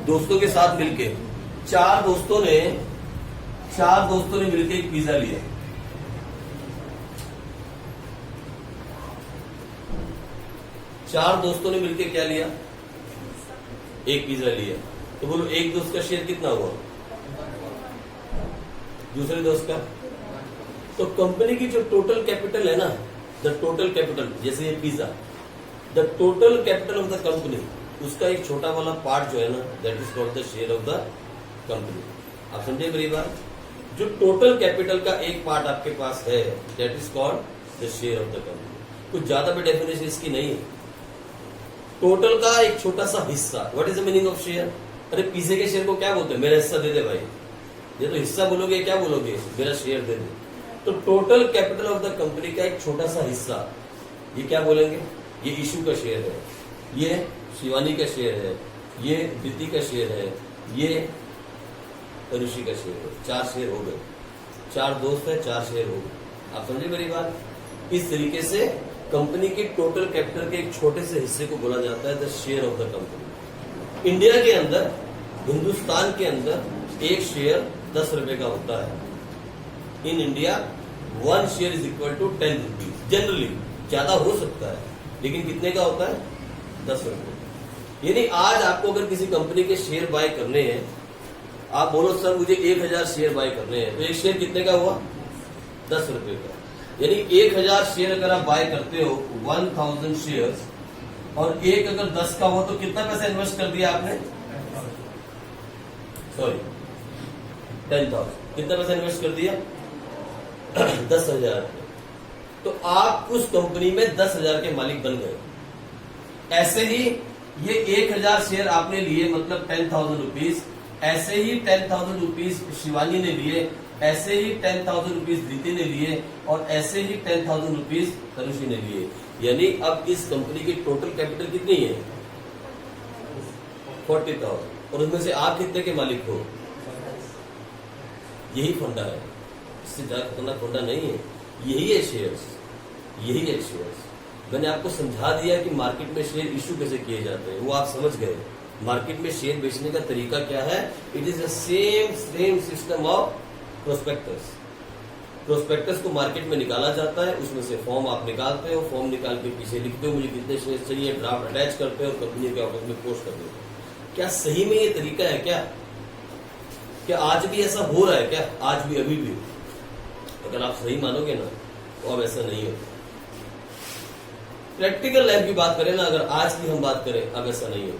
दोस्तों के साथ मिलके चार दोस्तों ने मिलके एक पिज्जा लिया। चार दोस्तों ने मिलके क्या लिया? एक पिज्जा लिया। तो बोलो एक दोस्त का शेयर कितना हुआ, दूसरे दोस्त का? तो कंपनी की जो टोटल कैपिटल है ना, द टोटल कैपिटल, जैसे ये pizza, the total capital of the company, उसका एक छोटा वाला पार्ट जो है ना, that is called the share of the company. आप समझे मेरी बात? जो टोटल कैपिटल का एक पार्ट आपके पास है, that is called the share of the company. कुछ ज्यादा भी डेफिनेशन इसकी नहीं है। टोटल का एक छोटा सा हिस्सा, what is the meaning of share? अरे पिज्जे के शेयर को क्या बोलते हैं? मेरा हिस्सा दे दे भाई। ये तो हिस्सा बोलोगे, क्या बोलोगे? मेरा शेयर दे दे। तो total capital of the company का एक छोटा सा हिस्सा, ये क्या बोलेंगे? ये इशू का शेयर है, ये शिवानी का शेयर है, ये दीदी का शेयर है, ये ऋषि का शेयर है। चार शेयर हो गए, चार दोस्त है, चार शेयर हो गए। आप समझे मेरी बात? इस तरीके से कंपनी के टोटल कैपिटल के एक छोटे से हिस्से को बोला जाता है the share of the company. India के अंदर, हिंदुस्तान के अंदर एक शेयर 10 रुपए का होता है। In India 1 share is equal to 10 rupees. Generally ज्यादा हो सकता है, लेकिन कितने का होता है? 10 रुपए। यानी आज आपको अगर किसी कंपनी के शेयर बाय करने हैं, आप बोलो सर मुझे 1000 शेयर बाय करने हैं, तो एक शेयर कितने का हुआ? 10 रुपए का। यानी 1000 शेयर अगर आप बाय करते हो, 1000 शेयर्स, और एक अगर 10 का हो, तो कितना पैसा इन्वेस्ट कर दिया आपने? सॉरी 10,000। कितना पैसा इन्वेस्ट कर दिया? 10,000। तो आप उस कंपनी में 10,000 के मालिक बन गए। ऐसे ही ये 1000 शेयर आपने लिए, मतलब 10,000 रुपीज। ऐसे ही 10,000 रुपीज शिवानी ने लिए, ऐसे ही 10,000 रुपीज दीदी ने लिए, और ऐसे ही 10,000 रुपीज तनुषी ने लिए। यानी अब इस कंपनी की टोटल कैपिटल कितनी है? 40,000। और उसमें से आप कितने के मालिक हो? यही फंडा है, इससे ज्यादा खतरनाक फंडा नहीं है। यही है शेयर्स, यही है शेयर्स। मैंने आपको समझा दिया कि मार्केट में शेयर इशू कैसे किए जाते हैं, वो आप समझ गए। मार्केट में शेयर बेचने का तरीका क्या है? It is the same system of prospectus. Prospectus को मार्केट में निकाला जाता है, उसमें से फॉर्म आप निकालते हो, फॉर्म निकाल के पीछे लिखते हो मुझे कितने शेयर चाहिए, ड्राफ्ट अटैच करते हो और कंपनी के ऑफिस में पोस्ट कर देते हो। क्या सही में ये तरीका है? क्या आज भी ऐसा हो रहा है? क्या आज भी, अभी भी? अगर आप सही मानोगे ना, तो अब ऐसा नहीं होता। प्रैक्टिकल लाइफ की बात करें ना, अगर आज की हम बात करें, अब ऐसा नहीं होता।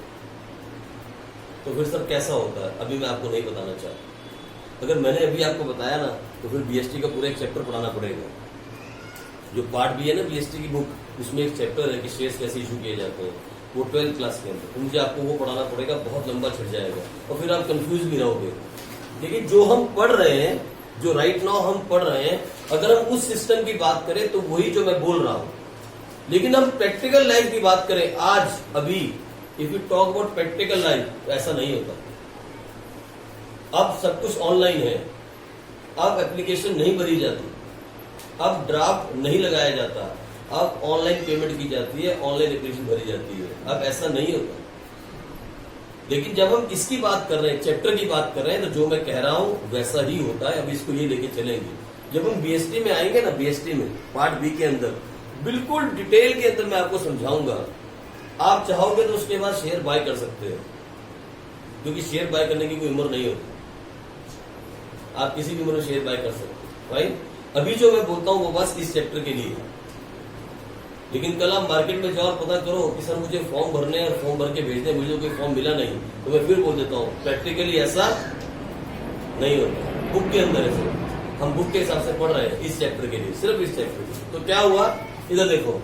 तो फिर सब कैसा होता है, अभी मैं आपको नहीं बताना चाहता। अगर मैंने अभी आपको बताया ना, तो फिर बीएसटी का पूरा एक चैप्टर पढ़ाना पड़ेगा। जो पार्ट भी है ना बीएसटी की बुक, उसमें एक चैप्टर है कि शेयर्स कैसे इशू किए जाते हैं, वो 12th क्लास के अंदर। तो मुझे आपको वो पढ़ाना पड़ेगा, बहुत लंबा छिड़ जाएगा और फिर आप कंफ्यूज भी रहोगे। लेकिन जो हम पढ़ रहे हैं, जो राइट नाउ हम पढ़ रहे हैं, अगर हम उस सिस्टम की बात करें तो वही जो मैं बोल रहा हूं। लेकिन हम प्रैक्टिकल लाइफ की बात करें आज, अभी, if you talk about practical life, तो ऐसा नहीं होता। अब सब कुछ ऑनलाइन है, अब एप्लीकेशन नहीं भरी जाती, अब ड्राफ्ट नहीं लगाया जाता, अब ऑनलाइन पेमेंट की जाती है, ऑनलाइन एप्लीकेशन भरी जाती है। अब ऐसा नहीं होता। लेकिन जब हम इसकी बात कर रहे हैं, चैप्टर की बात कर रहे हैं, तो जो मैं कह रहा हूं वैसा ही होता है। अब इसको ये लेके चलेंगे। जब हम बीएसटी में आएंगे ना, बीएसटी में पार्ट बी के अंदर बिल्कुल डिटेल के अंदर मैं आपको समझाऊंगा। आप चाहोगे तो उसके बाद शेयर बाय कर सकते हो, क्योंकि शेयर बाय करने की कोई उम्र नहीं होती। आप किसी भी उम्र में शेयर बाय कर सकते हो भाई। अभी जो मैं बोलता हूं वो बस इस चैप्टर के लिए। लेकिन कल आप मार्केट में जाओ और पता करो कि सर मुझे फॉर्म भरने और फॉर्म भर के भेजने, मुझे कोई फॉर्म मिला नहीं, तो मैं फिर बोल देता हूँ प्रैक्टिकली ऐसा नहीं होता। बुक के अंदर है, हम बुक के हिसाब से पढ़ रहे हैं इस चैप्टर के लिए, सिर्फ इस चैप्टर के लिए। तो क्या हुआ, इधर देखो,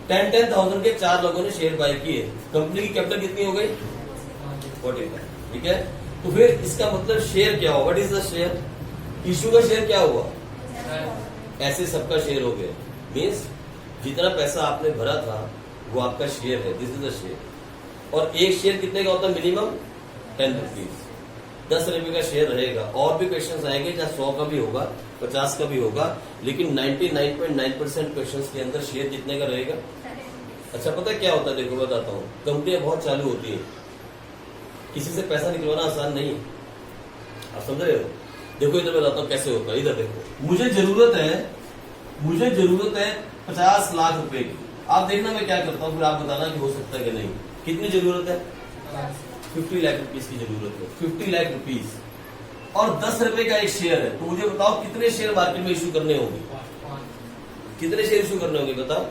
10,000 के 4 लोगों ने शेयर बाय किए। कंपनी की कैपिटल कितनी हो गई? 40,000। ठीक है, तो फिर इसका मतलब शेयर क्या हुआ? What is the share? Issue का शेयर क्या हुआ? ऐसे सबका शेयर हो गया। मीन्स जितना पैसा आपने भरा था वो आपका शेयर है, दिस इज द शेयर। और एक शेयर कितने का होता है? Minimum 10 rupees. 10 रुपए का शेयर रहेगा। और भी क्वेश्चन आएंगे, चाहे 100 का भी होगा, 50 का भी होगा, लेकिन 99.9% क्वेश्चन के अंदर शेयर कितने का रहेगा? अच्छा, पता क्या होता है? देखो बताता हूँ। कंपनियां बहुत चालू होती है, किसी से पैसा निकलवाना आसान नहीं है, आप समझ रहे हो। देखो इधर बताता हूँ कैसे होता है। इधर देखो, मुझे जरूरत है 50 लाख रुपए की। आप देखना मैं क्या करता हूँ, फिर आप बताना कि हो सकता है कि नहीं। कितनी जरूरत है? 50 लाख रुपीज की जरूरत है। 50 लाख रुपीज और 10 रुपए का एक शेयर है। तो मुझे बताओ कितने शेयर मार्केट में इशू करने होंगे? कितने शेयर इशू करने होंगे बताओ?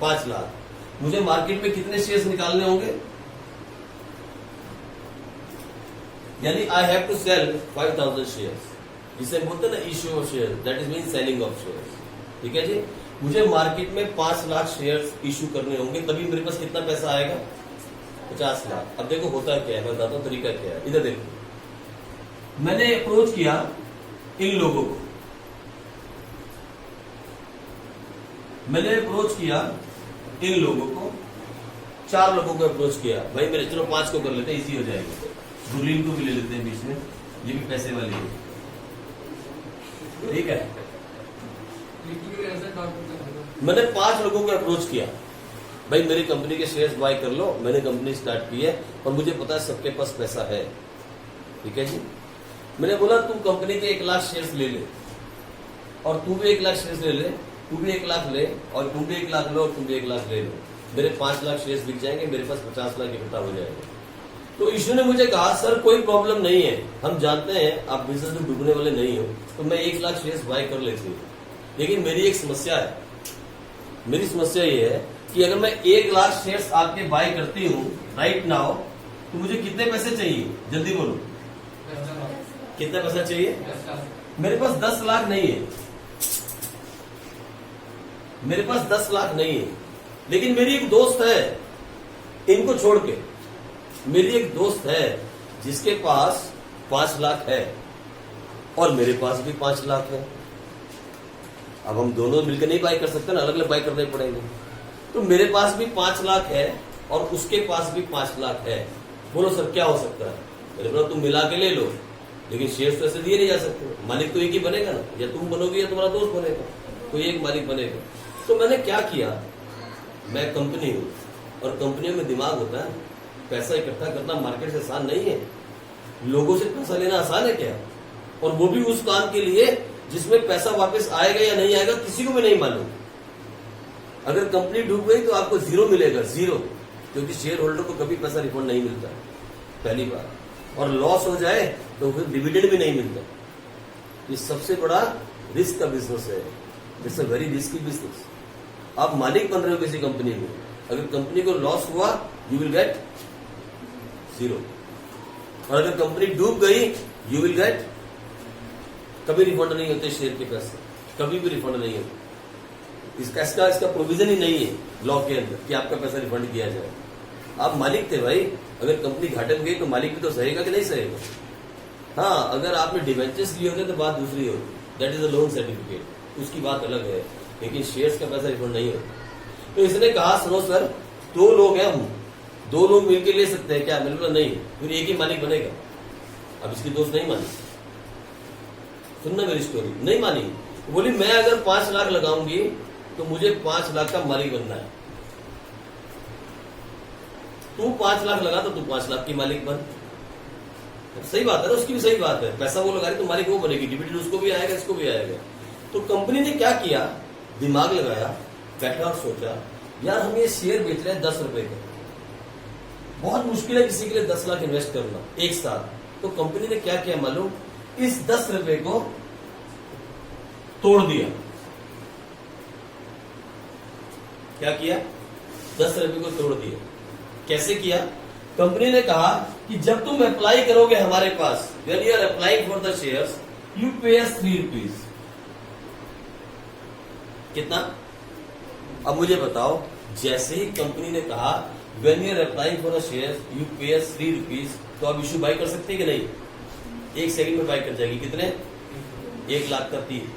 5 लाख। मुझे मार्केट में कितने शेयर्स निकालने होंगे? यानी I have to sell 5000 shares, जिसे बोलते हैं ना issue of share, that is mean selling of shares. ठीक है जी। मुझे मार्केट में 5 लाख शेयर्स इशू करने होंगे, तभी मेरे पास कितना पैसा आएगा? 50 लाख। अब देखो होता क्या है, मैं बताता हूँ तरीका क्या है। इधर देखो, मैंने अप्रोच किया इन लोगों को, मैंने अप्रोच किया इन लोगों को, 4 लोगों को अप्रोच किया। भाई मेरे चलो 5 को कर लेते हैं, इजी हो जाएगा। गुरलीन को भी ले लेते हैं बीच में, ये भी पैसे वाली है। ठीक है, मैंने 5 लोगों को अप्रोच किया, भाई मेरी कंपनी के शेयर्स बाय कर लो। मैंने कंपनी स्टार्ट की है और मुझे पता है सबके पास पैसा है। ठीक है जी। मैंने बोला तू कंपनी के 1 लाख शेयर्स ले ले, और तू भी 1 लाख शेयर्स ले ले, तू भी 1 लाख ले, और तुम भी 1 लाख लो, और तुम भी 1 लाख ले लो। मेरे 5 लाख शेयर्स बिक जाएंगे, मेरे पास 50 लाख इकट्ठा हो जाएगा। तो ईशू ने मुझे कहा सर कोई प्रॉब्लम नहीं है, हम जानते हैं आप बिजनेस में डूबने वाले नहीं हो, तो मैं 1 लाख शेयर्स बाय कर लेती हूँ। लेकिन मेरी एक समस्या है, मेरी समस्या ये है कि अगर मैं 1 लाख शेयर्स आपके बाय करती हूँ राइट नाउ, तो मुझे कितने पैसे चाहिए? जल्दी बोलो, कितना पैसा चाहिए? मेरे पास 10 लाख नहीं है, मेरे पास 10 लाख नहीं है। लेकिन मेरी एक दोस्त है, इनको छोड़ के मेरी एक दोस्त है जिसके पास 5 लाख है, और मेरे पास भी 5 लाख है। अब हम दोनों मिलकर नहीं बाय कर सकते ना, अलग अलग बाय करने पड़ेंगे। तो मेरे पास भी 5 लाख है और उसके पास भी 5 लाख है। बोलो सर क्या हो सकता है? मेरे बोला तुम मिला के ले लो, लेकिन शेयर्स तो ऐसे दिए नहीं जा सकते। मालिक तो एक ही बनेगा ना, या तुम बनोगे या तुम्हारा दोस्त बनेगा, कोई एक मालिक बनेगा। तो मैंने क्या किया, मैं कंपनी हूं और कंपनियों में दिमाग होता है, पैसा इकट्ठा करना मार्केट से आसान नहीं है। लोगों से पैसा लेना आसान है क्या? और वो भी उस काम के लिए जिसमें पैसा वापस आएगा या नहीं आएगा किसी को भी नहीं मालूम। अगर कंपनी डूब गई तो आपको 0 मिलेगा, 0, क्योंकि शेयर होल्डर को कभी पैसा रिफंड नहीं मिलता पहली बार, और लॉस हो जाए तो फिर डिविडेंड भी नहीं मिलता। ये सबसे बड़ा रिस्क का बिजनेस है, it's a very risky business. आप मालिक बन रहे हो किसी कंपनी में, अगर कंपनी को लॉस हुआ यू विल गेट 0, और अगर कंपनी डूब गई यू विल गेट, कभी रिफंड नहीं होते शेयर के पैसे, कभी भी रिफंड नहीं होते। इसका प्रोविजन ही नहीं है लॉ के अंदर कि आपका पैसा रिफंड किया जाए। आप मालिक थे भाई, अगर कंपनी घाटे में गई तो मालिक भी तो सहेगा कि नहीं सहेगा? हाँ, अगर आपने डिवेंचर्स लिए होते तो बात दूसरी होती, that is a loan certificate, उसकी बात अलग है, लेकिन शेयर्स का पैसा रिफंड नहीं होता। तो इसने कहा सुनो सर 2 लोग हैं हम, 2 लोग मिलकर ले सकते हैं क्या? मैंने बोला नहीं, फिर एक ही मालिक बनेगा। अब इसकी दोस्त नहीं मानी, सुनना मेरी स्टोरी, नहीं मानी। बोली मैं अगर 5 लाख लगाऊंगी तो मुझे 5 लाख का मालिक बनना है। तू 5 लाख लगा तो तू 5 लाख की मालिक बन। सही बात है ना, उसकी भी सही बात है, पैसा वो लगा रही तो मालिक वो बनेगी, डिविडेंड उसको भी आएगा, इसको भी आएगा। तो कंपनी ने क्या किया, दिमाग लगाया, बैठा और सोचा यार हम ये शेयर बेच रहे हैं 10 रुपए के, बहुत मुश्किल है किसी के लिए 10 लाख इन्वेस्ट करना एक साथ। तो कंपनी ने क्या किया मालूम, इस 10 रुपए को तोड़ दिया। क्या किया? 10 रुपए को तोड़ दिया। कैसे किया? कंपनी ने कहा कि जब तुम अप्लाई करोगे हमारे पास, when you are applying for the shares you pay us 3 rupees. कितना? अब मुझे बताओ, जैसे ही कंपनी ने कहा when you are applying for the shares you pay us 3 rupees, तो आप इश्यू बाय कर सकते हैं कि नहीं? 1 सेकंड में बाय कर जाएगी। कितने? 1 लाख का 3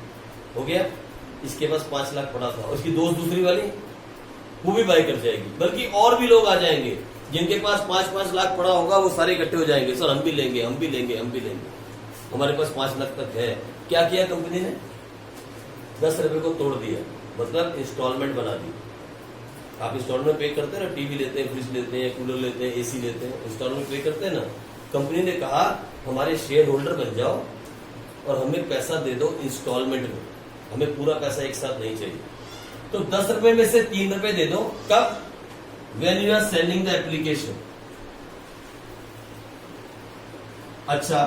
हो गया। इसके पास 5 लाख पड़ा था, उसकी दोस्त दूसरी वाली वो भी बाय कर जाएगी, बल्कि और भी लोग आ जाएंगे जिनके पास 5-5 लाख पड़ा होगा, वो सारे इकट्ठे हो जाएंगे, सर हम भी लेंगे, हम भी लेंगे, हम भी लेंगे, हमारे पास 5 लाख तक है। क्या किया कंपनी ने? 10 रुपए को तोड़ दिया, मतलब इंस्टॉलमेंट बना दी। आप इंस्टॉलमेंट पे करते हैं ना, टीवी लेते हैं, फ्रिज लेते हैं, कूलर लेते हैं, एसी लेते हैं, इंस्टॉलमेंट पे करते हैं ना। कंपनी ने कहा हमारे शेयर होल्डर बन जाओ और हमें पैसा दे दो इंस्टॉलमेंट में, हमें पूरा पैसा एक साथ नहीं चाहिए। तो 10 रुपए में से 3 रुपए दे दो। कब? When you are sending the application. अच्छा,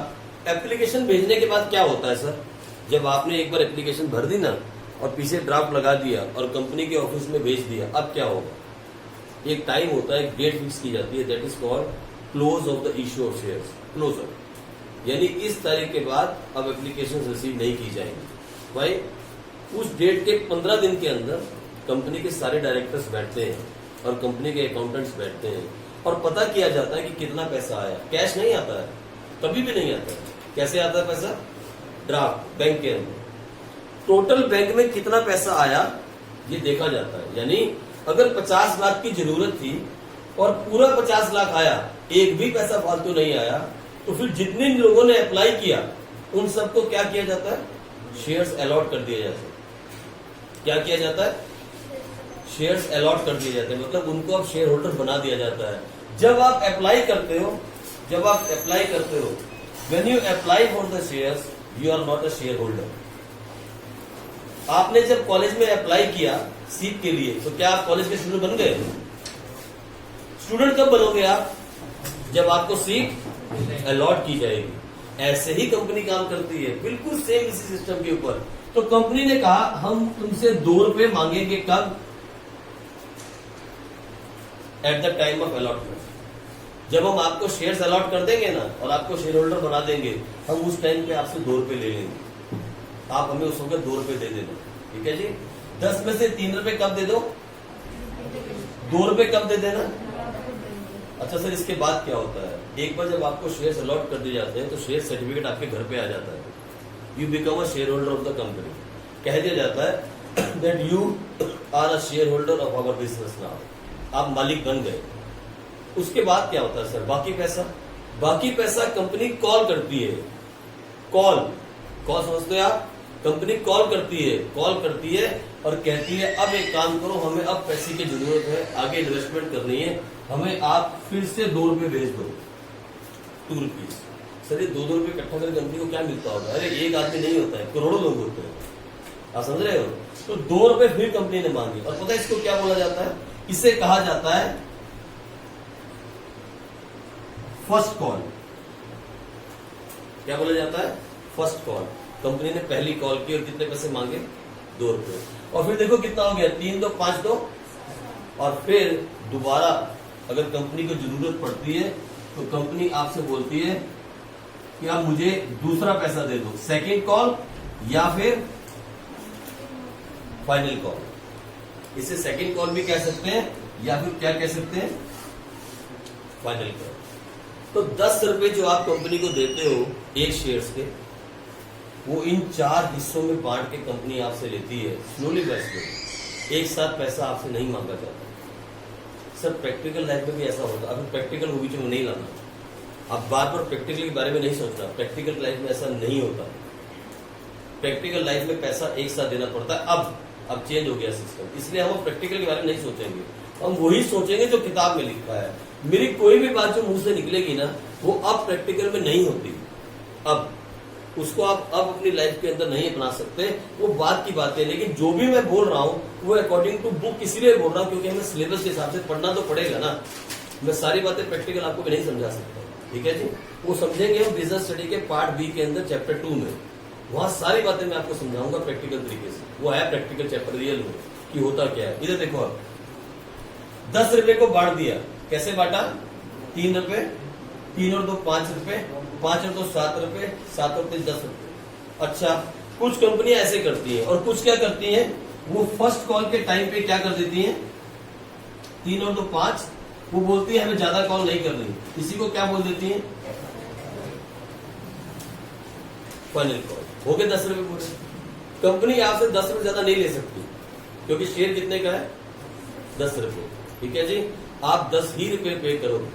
एप्लीकेशन भेजने के बाद क्या होता है सर? जब आपने एक बार एप्लीकेशन भर दी ना और पीछे ड्राफ्ट लगा दिया और कंपनी के ऑफिस में भेज दिया, अब क्या होगा? एक टाइम होता है, एक डेट फिक्स की जाती है, that is called close of the issue of shares, closure. यानी इस तारीख के बाद अब एप्लीकेशन रिसीव नहीं की जाएंगी। भाई उस डेट के 15 दिन के अंदर कंपनी के सारे डायरेक्टर्स बैठते हैं और कंपनी के अकाउंटेंट्स बैठते हैं और पता किया जाता है कि कितना पैसा आया। कैश नहीं आता है, कभी भी नहीं आता है। कैसे आता है पैसा? ड्राफ्ट, बैंक के अंदर टोटल बैंक में कितना पैसा आया ये देखा जाता है। यानी अगर 50 लाख की जरूरत थी और पूरा 50 लाख आया, एक भी पैसा फालतू नहीं आया, तो फिर जितने लोगों ने अप्लाई किया उन सबको क्या किया जाता है? शेयर्स अलॉट कर दिए जाते हैं। क्या किया जाता है? शेयर्स अलॉट कर दिए जाते हैं, मतलब उनको अब शेयर होल्डर बना दिया जाता है। जब आप अप्लाई करते हो, when you apply for the shares you are not a share holder. आपने जब कॉलेज में अप्लाई किया सीट के लिए, तो क्या आप कॉलेज के स्टूडेंट बन गए? स्टूडेंट कब बनोगे आप? जब आपको सीट अलॉट की जाएगी। ऐसे ही कंपनी काम करती है, बिल्कुल सेम इसी सिस्टम के ऊपर। तो कंपनी ने कहा हम तुमसे 2 रुपए मांगेंगे। कब? Eight the time of allotment. जब हम आपको शेयर्स अलॉट कर देंगे ना और आपको शेयर होल्डर बना देंगे, हम उस टाइम पे आपसे 2 रुपए ले लेंगे। आप हमें उस वक्त 2 रुपए दे देना, ठीक है जी। 10 में से 3 रुपए कब दे दो? 2 रुपए कब दे देना? अच्छा सर, इसके बाद क्या होता है? एक बार जब आपको शेयर्स अलॉट कर दिए जाते हैं तो शेयर सर्टिफिकेट आपके घर पे आ जाता है। You become a share holder of the company. कह दिया जाता है that you are a share holder of our business now. आप मालिक बन गए। उसके बाद क्या होता है सर? बाकी पैसा कंपनी कॉल करती है। कॉल समझते हो आप? कंपनी कॉल करती है और कहती है अब एक काम करो, हमें अब पैसे की जरूरत है, आगे इन्वेस्टमेंट करनी है, हमें आप फिर से 2 रुपए भेज दो। 2 रुपीज। सर ये 2 रुपए इकट्ठा कर कंपनी को क्या मिलता होगा? अरे एक आदमी नहीं होता है, करोड़ों लोग होते हैं। आप समझ रहे हो? तो 2 रुपए फिर कंपनी ने मांगे और पता है इसको क्या बोला जाता है? इसे कहा जाता है फर्स्ट कॉल। क्या बोला जाता है? First call. कंपनी ने पहली कॉल की और कितने पैसे मांगे? 2 रुपए। और फिर देखो कितना हो गया, 3 2 5 2। और फिर दोबारा अगर कंपनी को जरूरत पड़ती है तो कंपनी आपसे बोलती है कि आप मुझे दूसरा पैसा दे दो, सेकेंड कॉल या फिर फाइनल कॉल। इसे सेकेंड कॉल भी कह सकते हैं या फिर क्या कह सकते हैं? Final call. तो 10 रुपए जो आप कंपनी को देते हो एक शेयर्स के, वो इन 4 हिस्सों में बांट के कंपनी आपसे लेती है, स्लोली बाय स्लोली। एक साथ पैसा आपसे नहीं मांगा जाता। सर प्रैक्टिकल लाइफ में भी ऐसा होता है। अभी प्रैक्टिकल मूवी में नहीं लाना, आप बार बार प्रैक्टिकल के बारे में नहीं सोचना। प्रैक्टिकल लाइफ में ऐसा नहीं होता। प्रैक्टिकल लाइफ में पैसा एक साथ देना पड़ता है। अब चेंज हो गया सिस्टम, इसलिए हम प्रैक्टिकल के बारे में नहीं सोचेंगे, हम वही सोचेंगे जो किताब में लिखा है। मेरी कोई भी बात जो मुंह से निकलेगी ना, वो अब प्रैक्टिकल में नहीं होती। अब उसको आप अब अपनी लाइफ के अंदर नहीं अपना सकते, वो बात की बात है। लेकिन जो भी मैं बोल रहा हूँ वो अकॉर्डिंग टू बुक इसलिए बोल रहा हूँ क्योंकि हमें सिलेबस के हिसाब से पढ़ना तो पड़ेगा ना। मैं सारी बातें प्रैक्टिकल आपको भी नहीं समझा सकता, ठीक है जी। वो समझेंगे हम बिजनेस स्टडी के पार्ट बी के अंदर चैप्टर 2 में। वहां सारी बातें मैं आपको समझाऊंगा प्रैक्टिकल तरीके से। वो है प्रैक्टिकल चैप्टर रियल में कि होता क्या है। इधर देखो, आप 10 रुपए को बांट दिया। कैसे बांटा? 3 रुपए, 3 और 2 5 रुपए, 5 और 2 7 रुपए, 7 और 3 10 रुपए। अच्छा, कुछ कंपनियां ऐसे करती हैं और कुछ क्या करती हैं, वो फर्स्ट कॉल के टाइम पे क्या कर देती हैं, 3 और 2 5, वो बोलती है हमें ज्यादा कॉल नहीं करनी, इसी को क्या बोल देती है, फाइनल कॉल। हो गए 10 रुपए पूरे। कंपनी आपसे 10 रुपए ज्यादा नहीं ले सकती क्योंकि शेयर कितने का है, 10 रुपए, ठीक है जी। आप 10 ही रुपए पे करो।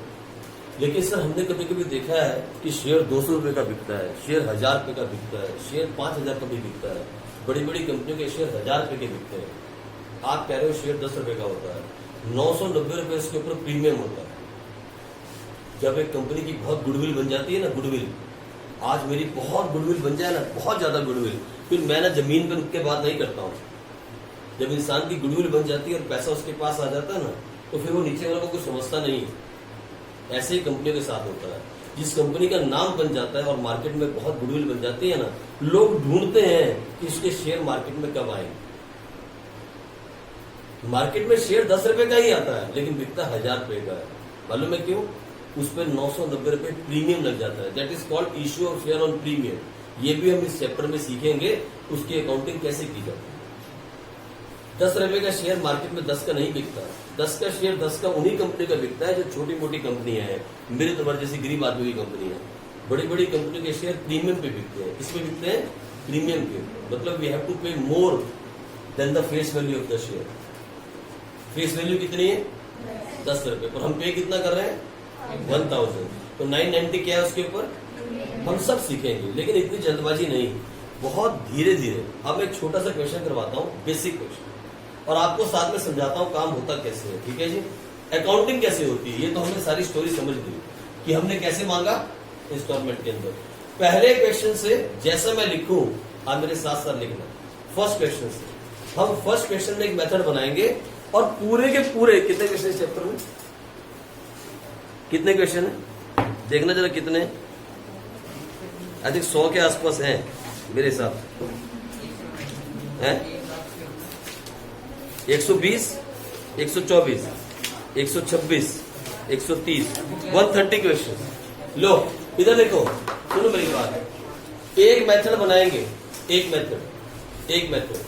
लेकिन सर हमने कभी कभी देखा है कि शेयर 200 रुपए का बिकता है, शेयर 1000 रुपए का बिकता है, शेयर 5000 का भी बिकता है। बड़ी बड़ी कंपनियों के शेयर 1000 रुपए के बिकते हैं। आप कह रहे हो शेयर 10 रुपए का होता है। 990 रुपए इसके ऊपर प्रीमियम होता है। जब एक कंपनी की बहुत गुडविल बन जाती है ना, गुडविल, आज मेरी बहुत गुडविल बन जाए ना, बहुत ज्यादा गुडविल, फिर मैं ना जमीन पर उठ के बात नहीं करता हूँ। जब इंसान की गुडविल बन जाती है और पैसा उसके पास आ जाता है ना, तो फिर वो नीचे वालों को कुछ समझता नहीं है। ऐसे ही कंपनियों के साथ होता है। जिस कंपनी का नाम बन जाता है और मार्केट में बहुत गुडविल बन जाती है ना, लोग ढूंढते हैं कि इसके शेयर मार्केट में कब आएंगे। मार्केट में शेयर 10 रुपए का ही आता है, लेकिन बिकता 1000 रुपए का है। मालूम है क्यों? उस पर 990 रुपए प्रीमियम लग जाता है। That is called issue of share on premium. ये भी हम इस चैप्टर में सीखेंगे, उसकी अकाउंटिंग कैसे की जाती है। 10 रुपए का शेयर मार्केट में 10 का नहीं बिकता। 10 का शेयर 10 का उन्हीं कंपनी का बिकता है जो छोटी मोटी कंपनियां हैं, मेरे तुम्हारे जैसी गरीब आदमी की कंपनी है। बड़ी बड़ी कंपनी के शेयर प्रीमियम पे बिकते हैं। किसमें बिकते हैं? प्रीमियम पे। मतलब वी हैव टू पे more than the face value of the share. Face value कितनी है? 10 रुपए, पर हम पे कितना कर रहे हैं? 1000। तो 990 क्या है उसके ऊपर? हम सब सीखेंगे, लेकिन इतनी जल्दबाजी नहीं, बहुत धीरे धीरे। अब एक छोटा सा क्वेश्चन करवाता हूँ, बेसिक क्वेश्चन, और आपको साथ में समझाता हूँ काम होता कैसे है। ठीक है जी? अकाउंटिंग कैसे होती है, ये तो हमने सारी स्टोरी समझ ली कि हमने कैसे मांगा इंस्टॉलमेंट के अंदर। पहले क्वेश्चन से जैसा मैं लिखूं, आप मेरे साथ साथ लिखना। फर्स्ट क्वेश्चन से हम फर्स्ट क्वेश्चन में एक मेथड बनाएंगे, और पूरे के पूरे कितने क्वेश्चन इस चैप्टर में? कितने क्वेश्चन है? देखना जरा कितने। आई थिंक 100 के आसपास हैं मेरे हिसाब है। 120, 124, 126, 130, 130 क्वेश्चन। लो इधर देखो, सुनो मेरी बात। एक मेथड बनाएंगे, एक मेथड,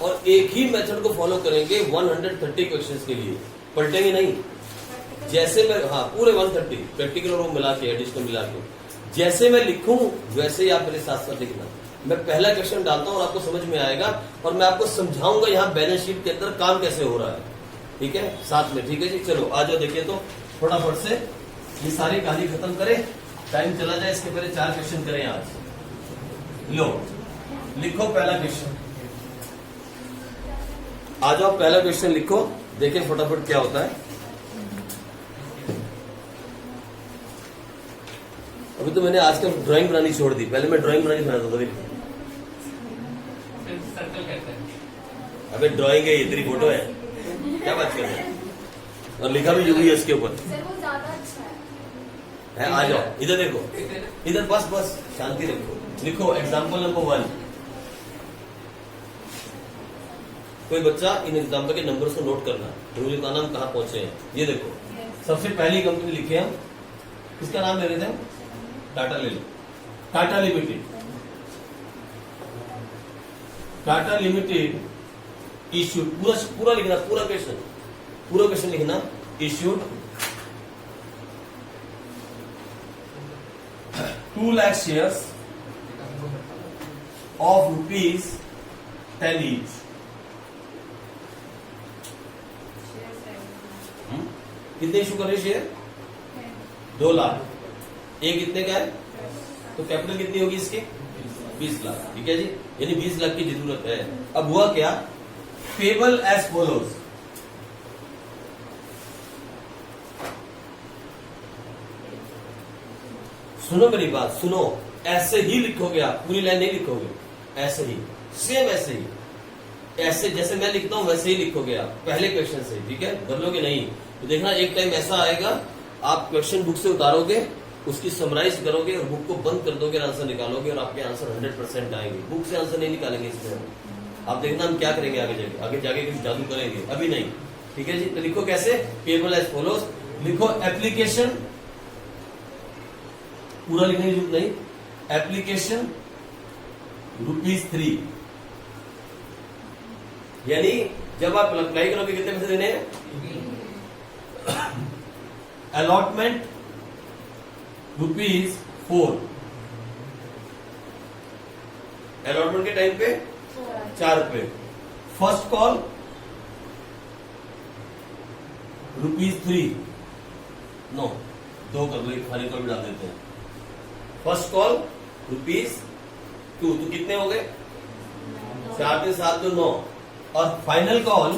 और एक ही मेथड को फॉलो करेंगे 130 क्वेश्चंस के लिए। पलटेंगे नहीं। जैसे मैं, हाँ पूरे 130 प्रैक्टिकल और वो मिला के, एडिशनल मिला के, जैसे मैं लिखूं वैसे ही आप मेरे साथ साथ लिखना। मैं पहला क्वेश्चन डालता हूं और आपको समझ में आएगा, और मैं आपको समझाऊंगा यहाँ बैलेंस शीट के अंदर काम कैसे हो रहा है। ठीक है? साथ में। ठीक है जी? चलो आ जाओ, देखिए तो फटाफट से ये सारी कहानी खत्म करें, टाइम चला जाए। इसके पहले 4 क्वेश्चन करें आज। लो लिखो पहला क्वेश्चन। आ जाओ, पहला क्वेश्चन लिखो, देखें फटाफट क्या होता है। अभी तो मैंने आजकल ड्राइंग बनानी छोड़ दी, पहले मैं ड्राइंग बनानी बनाता था। अबे ड्राइंग है, ये तेरी फोटो है, क्या बात कर रहे हैं? और लिखा भी यूवी है इसके ऊपर है। आ जाओ इधर देखो, इधर बस शांति रखो। लिखो एग्जाम्पल नंबर 1। कोई बच्चा इन एग्जाम्पल के नंबर्स को नोट करना, मुझे बताना हम कहाँ पहुंचे हैं। ये देखो, सबसे पहली कंपनी लिखे हम, किसका नाम ले रहे थे हम? टाटा ले लो। Tata limited. Tata limited issued, पूरा लिखना, पूरा क्वेश्चन लिखना। Issued 2 lakh shares of ₹10 each। कितने इशू कर रहे शेयर? 2 लाख। एक कितने का है? तो कैपिटल कितनी होगी इसकी? 20 लाख। ठीक है जी? यानी 20 लाख की जरूरत है। अब हुआ क्या? Payable as follows. सुनो मेरी बात, सुनो, ऐसे ही लिखोगे आप, पूरी लाइन नहीं लिखोगे, ऐसे ही, सेम ऐसे ही, ऐसे जैसे मैं लिखता हूं वैसे ही लिखोगे आप पहले क्वेश्चन से। ठीक है? बदलोगे नहीं। तो देखना एक टाइम ऐसा आएगा, आप क्वेश्चन बुक से उतारोगे, उसकी समराइज करोगे और बुक को बंद कर दोगे, आंसर निकालोगे, और आपके आंसर 100% आएंगे। बुक से आंसर नहीं निकालेंगे इसमें। आप देखना हम क्या करेंगे आगे जाके कुछ जादू करेंगे, अभी नहीं। ठीक है जी? तो लिखो कैसे? Payable as follows. लिखो एप्लीकेशन, पूरा लिखने की जरूरत नहीं। एप्लीकेशन ₹3, यानी जब आप अप्लाई करोगे कितने पैसे देने हैं? अलॉटमेंट ₹4। अलॉटमेंट के टाइम पे 4 रुपए। First call ₹3। नो, 2 कर लो, एक फाइनल कॉल भी डाल देते हैं। फर्स्ट कॉल ₹2, तो कितने हो गए? 4 के 7 तो 9। और फाइनल कॉल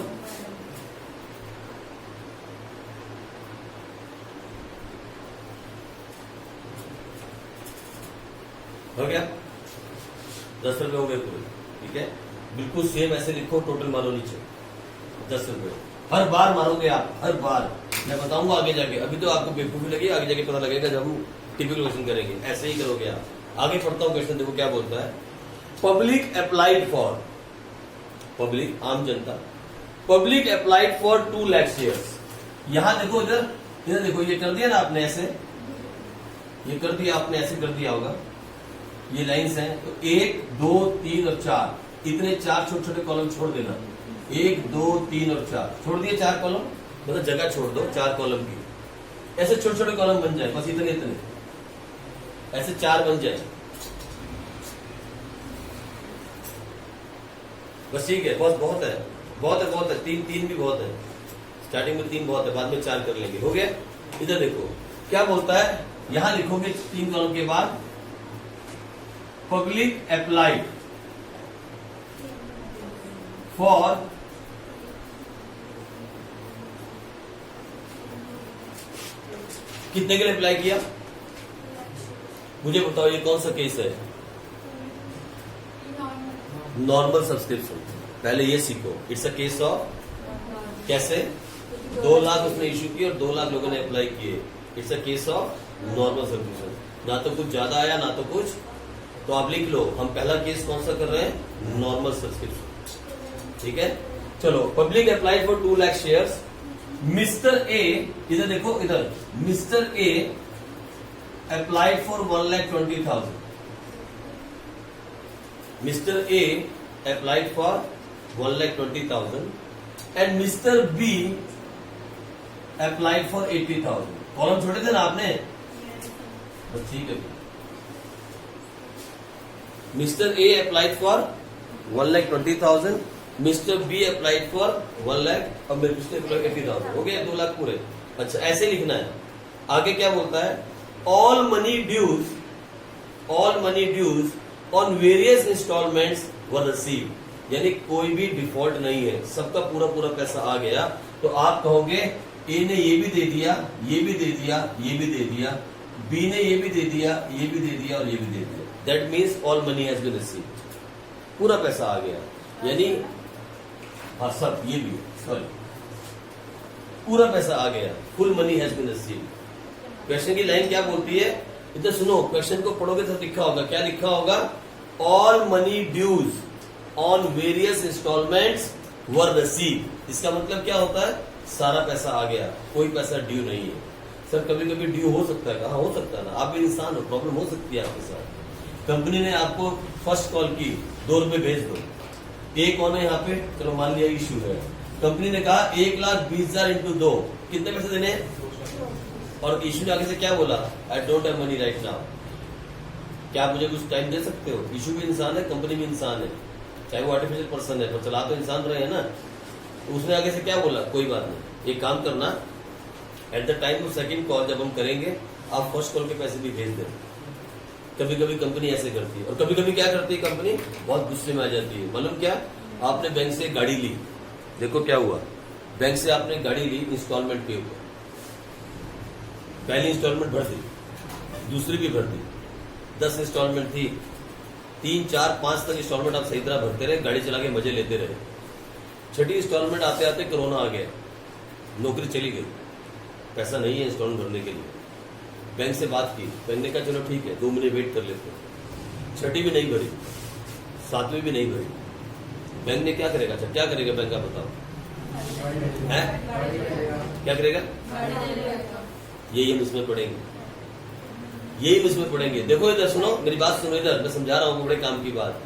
हो गया, 10 रुपए हो गए पूरे, ठीक है। बिल्कुल सेम ऐसे लिखो, टोटल मारो नीचे 10 रुपए। हर बार मारोगे आप, हर बार। मैं बताऊंगा आगे जाके, अभी तो आपको बेवकूफी लगी, आगे जाके पता लगेगा जब हम टिपिकल क्वेश्चन करेंगे। ऐसे ही करोगे आप। आगे पढ़ता हूं क्वेश्चन, देखो क्या बोलता है। पब्लिक अप्लाइड फॉर, पब्लिक आम जनता, public applied for 2 lakh shares. यहां देखो, इधर देखो, ये कर दिया ना आपने ऐसे, ये कर दिया आपने, ऐसे कर दिया होगा, ये लाइंस हैं। तो 1 2 3 और 4, इतने 4 छोटे छोटे कॉलम छोड़ देना। 1 2 3 और 4 छोड़ दिए, 4 कॉलम, मतलब जगह छोड़ दो 4 कॉलम की। ऐसे छोटे छोटे कॉलम बन जाए, बस इतने इतने, ऐसे 4 बन जाए, बस ठीक है। बहुत बहुत है, बहुत है, बहुत है। 3 भी बहुत है, स्टार्टिंग में 3 बहुत है, बाद में 4 कर लेंगे। हो गया। इधर देखो क्या बोलता है, यहां लिखोगे 3 कॉलम के बाद पब्लिक अप्लाइड फॉर कितने के लिए अप्लाई किया, मुझे बताओ। ये कौन सा केस है? Normal subscription. पहले ये सीखो, इट्स अ केस ऑफ, कैसे 2 लाख उसने इश्यू किए और 2 लाख लोगों ने अप्लाई किए। It's a case of normal subscription. ना तो कुछ ज्यादा आया ना तो कुछ, तो आप लिख लो हम पहला केस कौन सा कर रहे हैं, नॉर्मल सब्सक्रिप्शन, ठीक है। चलो, public applied for 2 lakh shares. Mister A, इधर देखो, इधर mister A applied for 1,20,000। Mister A applied for 1,20,000 and mister be applied for 80,000। Column छोड़े थे ना आपने, बस ठीक है। Mister A applied for 1,20,000, mister be applied for 1 lakh और मिस्टर 80,000। हो गया 2 लाख पूरे। अच्छा, ऐसे लिखना है। आगे क्या बोलता है, all money dues on various instalments were received. यानी कोई भी डिफॉल्ट नहीं है, सबका पूरा पूरा पैसा आ गया। तो आप कहोगे ए ने ये भी दे दिया, ये भी दे दिया, ये भी दे दिया, बी ने ये भी दे दिया, ये भी दे दिया और ये भी दे दिया। That means all money has been received. पूरा पैसा आ गया, यानी हाँ सब, ये भी सॉरी, पूरा पैसा आ गया, full money has been received. Question की लाइन क्या बोलती है, इधर सुनो, क्वेश्चन को पढ़ोगे तो लिखा होगा, क्या लिखा होगा, all money dues on various instalments were received. इसका मतलब क्या होता है, सारा पैसा आ गया, कोई पैसा ड्यू नहीं है। सर कभी कभी ड्यू हो सकता है, कहा हो सकता है ना, आप भी इंसान हो, प्रॉब्लम हो सकती है आपके साथ। कंपनी ने आपको फर्स्ट कॉल की, 2 रुपए भेज दो। एक कौन है यहाँ पे, चलो मान लिया इशू है। कंपनी ने कहा 1,20,000 इंटू 2, कितने पैसे देने हैं? और इशू ने आगे से क्या बोला, I don't have money right now. क्या आप मुझे कुछ टाइम दे सकते हो? इशू भी इंसान है, कंपनी भी इंसान है, चाहे वो आर्टिफिशियल पर्सन है, पर चला तो इंसान रहे हैं ना। तो उसने आगे से क्या बोला, कोई बात नहीं, एक काम करना, eight the time of second call जब हम करेंगे, आप फर्स्ट कॉल के पैसे भी भेज दें। कभी कभी कंपनी ऐसे करती है, और कभी कभी क्या करती है कंपनी, बहुत गुस्से में आ जाती है। मालूम क्या, आपने बैंक से गाड़ी ली, देखो क्या हुआ, बैंक से आपने गाड़ी ली इंस्टॉलमेंट के ऊपर, पहली इंस्टॉलमेंट भर दी, दूसरी भी भर दी, 10 इंस्टॉलमेंट थी, 3 4 5 तक इंस्टॉलमेंट आप सही तरह भरते रहे, गाड़ी चला के मजे लेते रहे। छठी इंस्टॉलमेंट आते आते कोरोना आ गया, नौकरी चली गई, पैसा नहीं है इंस्टॉलमेंट भरने के लिए। बैंक से बात की, बैंक ने कहा चलो ठीक है 2 महीने वेट कर लेते हैं। छठी भी नहीं भरी, 7वीं भी नहीं भरी, बैंक ने क्या करेगा? अच्छा क्या करेगा बैंक, का बताओ है? क्या करेगा? यही हम इसमें पढ़ेंगे, यही हम इसमें पढ़ेंगे। देखो इधर सुनो, मेरी बात सुनो, इधर मैं समझा रहा हूँ बड़े काम की बात।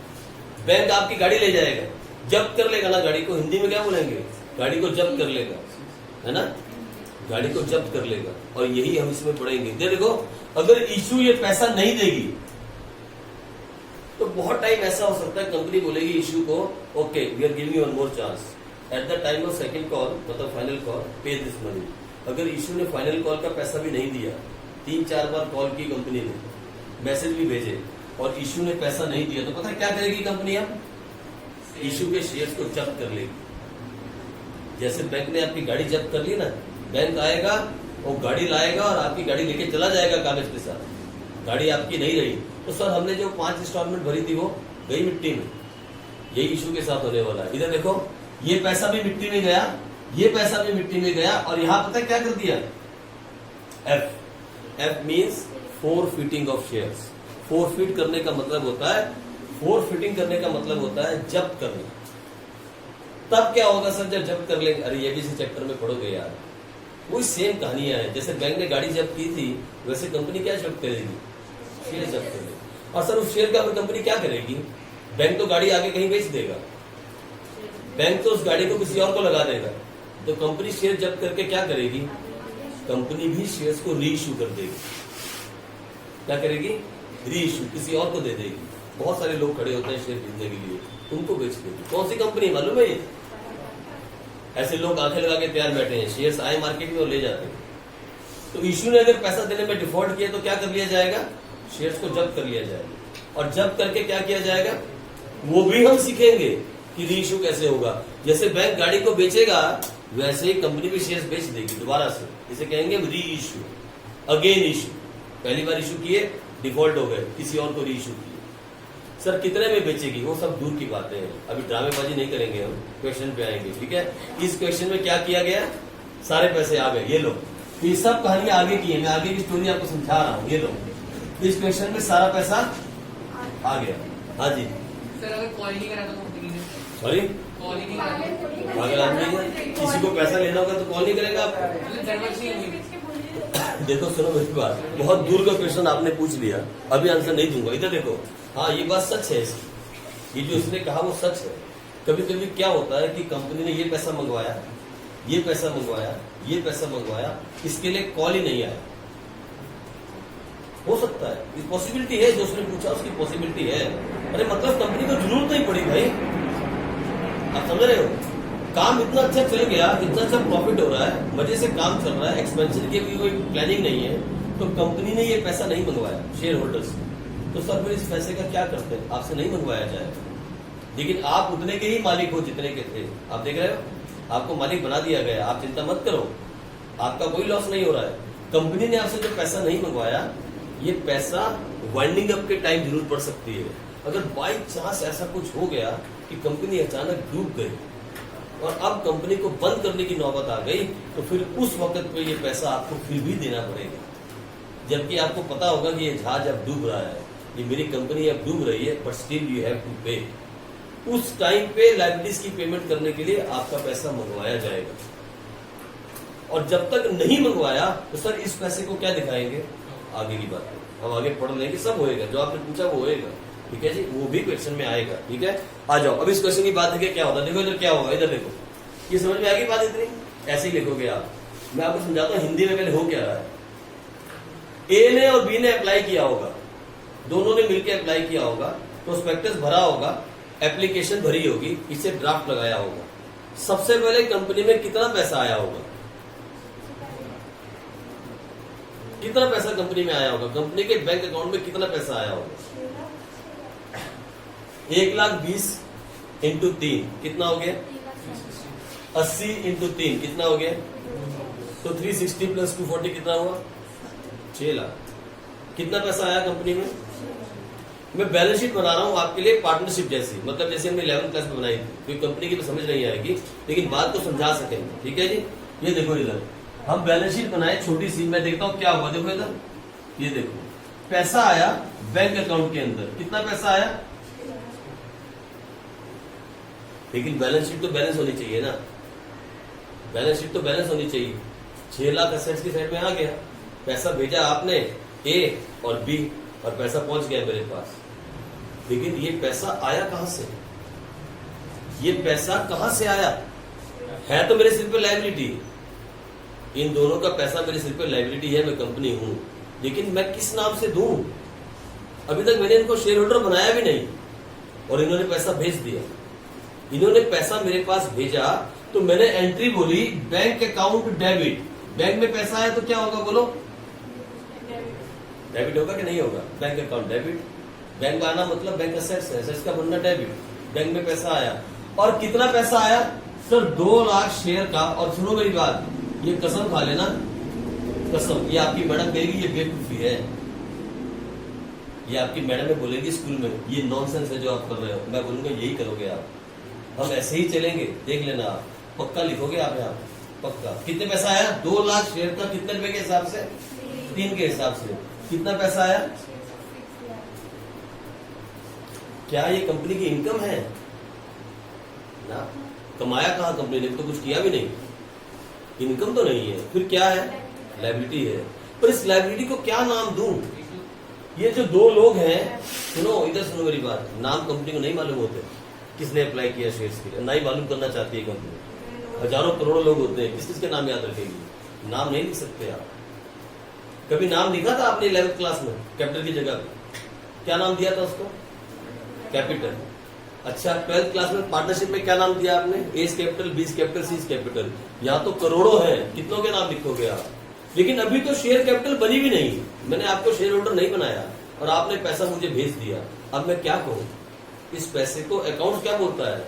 बैंक आपकी गाड़ी ले जाएगा, जब्त कर लेगा ना गाड़ी को, हिंदी में क्या बोलेंगे, गाड़ी को जब्त कर लेगा, है ना, गाड़ी को जब्त कर लेगा। और यही हम इसमें पढ़ेंगे। देखो अगर इशू ये पैसा नहीं देगी तो बहुत टाइम ऐसा हो सकता है कंपनी बोलेगी इशू को, okay we are giving you one more chance, at the time of second call, मतलब final call, pay this money. अगर इशू ने फाइनल कॉल का पैसा भी नहीं दिया, 3-4 बार कॉल की कंपनी ने, मैसेज भी भेजे, और इशू ने पैसा नहीं दिया, तो पता है क्या करेगी कंपनी, अब इशू के शेयर्स को जब्त कर लेगी। जैसे बैंक ने आपकी गाड़ी जब्त कर ली ना, बैंक आएगा और गाड़ी लाएगा और आपकी गाड़ी लेके चला जाएगा कागज के साथ, गाड़ी आपकी नहीं रही तो सर हमने जो 5 इंस्टॉलमेंट भरी थी वो गई मिट्टी में। यही इशू के साथ होने वाला है। इधर देखो, ये पैसा भी मिट्टी में गया, ये पैसा भी मिट्टी में गया, और यहां पता है क्या कर दिया, F means forfeiting of shares. Forfeit करने का मतलब होता है, फोरफिटिंग करने का मतलब होता है जब्त करना। तब क्या होगा सर जब जब्त कर लेंगे? अरे ये भी इसी चैप्टर में पढ़ोगे यार, वही सेम कहानियां है। जैसे बैंक ने गाड़ी जब्त की थी, वैसे कंपनी क्या जब्त करेगी, शेयर जब्त करेगी। और सर उस शेयर का कंपनी क्या करेगी? बैंक तो गाड़ी आगे कहीं बेच देगा, बैंक तो उस गाड़ी को किसी और को लगा देगा, तो कंपनी शेयर जब्त करके क्या करेगी? कंपनी भी शेयर्स को री इश्यू कर देगी। क्या करेगी? री इश्यू, किसी और को दे देगी। बहुत सारे लोग खड़े होते हैं शेयर खरीदने के लिए, उनको बेच देगी। कौन सी कंपनी मालूम है ये? ऐसे लोग आंखें लगा के तैयार बैठे हैं, शेयर्स आए मार्केट में और ले जाते हैं। तो इश्यू ने अगर पैसा देने में डिफॉल्ट किया तो क्या कर लिया जाएगा? शेयर्स को जब्त कर लिया जाएगा। और जब्त करके क्या किया जाएगा वो भी हम सीखेंगे कि री इश्यू कैसे होगा। जैसे बैंक गाड़ी को बेचेगा वैसे ही कंपनी भी शेयर्स बेच देगी दोबारा से, इसे कहेंगे री इश्यू, अगेन इश्यू। पहली बार इश्यू किए, डिफॉल्ट हो गए, किसी और को री इश्यू किए। सर कितने में बेचेगी? वो सब दूर की बातें हैं, अभी ड्रामेबाजी नहीं करेंगे, हम क्वेश्चन पे आएंगे। ठीक है, इस क्वेश्चन में क्या किया गया, सारे पैसे आ गए, ये लो। ये सब कहानियां आगे की है, मैं आगे की स्टोरी आपको समझा रहा हूँ। ये लो, इस क्वेश्चन में सारा पैसा आ गया। हाँ जी सर, अगर कॉल नहीं करा तो कंपनी ने, सॉरी कॉल ही नहीं करा, अगर आपने किसी को पैसा लेना होगा तो कॉल नहीं करेगा आप? मतलब जरूरत नहीं होगी। देखो सुनो मेरी बात, बहुत दूर का क्वेश्चन आपने पूछ लिया, अभी आंसर नहीं दूंगा। इधर देखो, हाँ ये बात सच है इसकी, ये जो इसने कहा वो सच है। कभी कभी क्या होता है कि कंपनी ने ये पैसा मंगवाया, ये पैसा मंगवाया, ये पैसा मंगवाया, इसके लिए कॉल ही नहीं आया। हो सकता है, ये पॉसिबिलिटी है, जो उसने पूछा उसकी पॉसिबिलिटी है। अरे मतलब कंपनी को जरूरत नहीं पड़ी भाई, आप समझ रहे हो? काम इतना अच्छा चल गया, इतना अच्छा प्रॉफिट हो रहा है, मजे से काम चल रहा है, एक्सपेंशन की भी कोई प्लानिंग नहीं है, तो कंपनी ने ये पैसा नहीं मंगवाया शेयर होल्डर से। तो सर फिर इस पैसे का क्या करते हैं? आपसे नहीं मंगवाया जाएगा, लेकिन आप उतने के ही मालिक हो जितने के थे। आप देख रहे हो, आपको मालिक बना दिया गया, आप चिंता मत करो, आपका कोई लॉस नहीं हो रहा है। कंपनी ने आपसे जो पैसा नहीं मंगवाया, ये पैसा वाइंडिंग अप के टाइम जरूर पड़ सकती है। अगर बाई चांस ऐसा कुछ हो गया कि कंपनी अचानक डूब गई और अब कंपनी को बंद करने की नौबत आ गई, तो फिर उस वक्त पे ये पैसा आपको फिर भी देना पड़ेगा, जबकि आपको पता होगा कि ये जहाज अब डूब रहा है, ये मेरी कंपनी अब डूब रही है, but still you have to pay. उस टाइम पे लायबिलिटीज की पेमेंट करने के लिए आपका पैसा मंगवाया जाएगा। और जब तक नहीं मंगवाया तो सर इस पैसे को क्या दिखाएंगे? आगे की बात है, हम आगे पढ़ लेंगे, सब होएगा, जो आपने पूछा वो होएगा। ठीक है जी, वो भी क्वेश्चन में आएगा। ठीक है, आ जाओ। अब इस क्वेश्चन की बात है क्या होता है, देखो इधर क्या होगा, इधर देखो, ये समझ में आएगी बात इतनी? ऐसे ही लिखोगे आप, मैं आपको समझाता हूँ हिंदी में पहले हो क्या रहा है। ए ने और बी ने अप्लाई किया होगा, दोनों ने मिलकर अप्लाई किया होगा, प्रोस्पेक्टस भरा होगा, एप्लीकेशन भरी होगी, इसे ड्राफ्ट लगाया होगा। सबसे पहले कंपनी में कितना पैसा आया होगा? कितना पैसा कंपनी में आया होगा? कंपनी के बैंक अकाउंट में कितना पैसा आया होगा? 1,20,000 इंटू 3 कितना हो गया? 80 इंटू 3 कितना हो गया? तो 360 प्लस 240 कितना हुआ? 6 लाख। कितना पैसा आया कंपनी में? मैं बैलेंस शीट बना रहा हूं आपके लिए पार्टनरशिप जैसी, मतलब जैसे हमने 11th क्लास में बनाई थी, क्योंकि कंपनी की तो समझ नहीं आएगी, लेकिन बात को समझा सकेंगे। ठीक है जी, ये देखो इधर हम बैलेंस शीट बनाए छोटी सी, मैं देखता हूं क्या हुआ। देखो इधर, ये देखो पैसा आया बैंक अकाउंट के अंदर, कितना पैसा आया? लेकिन बैलेंस शीट तो बैलेंस होनी चाहिए ना, बैलेंस शीट तो बैलेंस होनी चाहिए। 6 लाख असेट्स की साइड में आ गया, पैसा भेजा आपने ए और बी, और पैसा पहुंच गया मेरे पास। लेकिन ये पैसा आया कहां से? ये पैसा कहां से आया? है तो मेरे सिर पे लायबिलिटी, इन दोनों का पैसा मेरे सिर पे लायबिलिटी है, मैं कंपनी हूं, लेकिन मैं किस नाम से दूं? अभी तक मैंने इनको शेयर होल्डर बनाया भी नहीं, और इन्होंने पैसा भेज दिया। इन्होंने पैसा मेरे पास भेजा तो मैंने एंट्री बोली बैंक अकाउंट डेबिट। बैंक में पैसा आया तो क्या होगा बोलो? डेबिट होगा कि नहीं होगा? बैंक अकाउंट डेबिट, बैंक में आना मतलब बैंक असेट्स है, असेट्स का बनना डेबिट। बैंक में पैसा आया, और कितना पैसा आया सर? 2 लाख शेयर का। और सुनो मेरी बात, ये कसम खा लेना, कसम, ये आपकी मैडम कहेगी ये बेवकूफी है, ये आपकी मैडम में बोलेगी स्कूल में, ये नॉनसेंस है जो आप कर रहे हो। मैं बोलूंगा यही करोगे आप, हम ऐसे ही चलेंगे, देख लेना आप। पक्का लिखोगे आप यहाँ, पक्का। कितने पैसा आया? 2 लाख शेयर का कितने रुपए के हिसाब से? 3 के हिसाब से। कितना पैसा आया? क्या ये कंपनी की इनकम है ना? कमाया कहाँ कंपनी ने? तो कुछ किया भी नहीं, इनकम तो नहीं है। फिर क्या है? लायबिलिटी है। पर इस लायबिलिटी को क्या नाम दूं? ये जो 2 लोग हैं, सुनो इधर सुनो मेरी बात, नाम कंपनी को नहीं मालूम होते किसने अप्लाई किया शेयर्स के लिए, ना ही मालूम करना चाहती है कंपनी। हजारों करोड़ों लोग होते हैं, किस किस के नाम याद रखेगी? नाम नहीं लिख सकते आप। कभी नाम लिखा था आपने 11th क्लास में कैपिटल की जगह? क्या नाम दिया था उसको? कैपिटल। अच्छा, 12th क्लास में पार्टनरशिप में क्या नाम दिया आपने? एस कैपिटल, बीस कैपिटल, सीस कैपिटल। यहाँ तो करोड़ों हैं, कितनों के नाम लिखोगे आप? लेकिन अभी तो शेयर कैपिटल बनी भी नहीं, मैंने आपको शेयर होल्डर नहीं बनाया और आपने पैसा मुझे भेज दिया। अब मैं क्या कहूँ? इस पैसे को अकाउंट क्या बोलता है?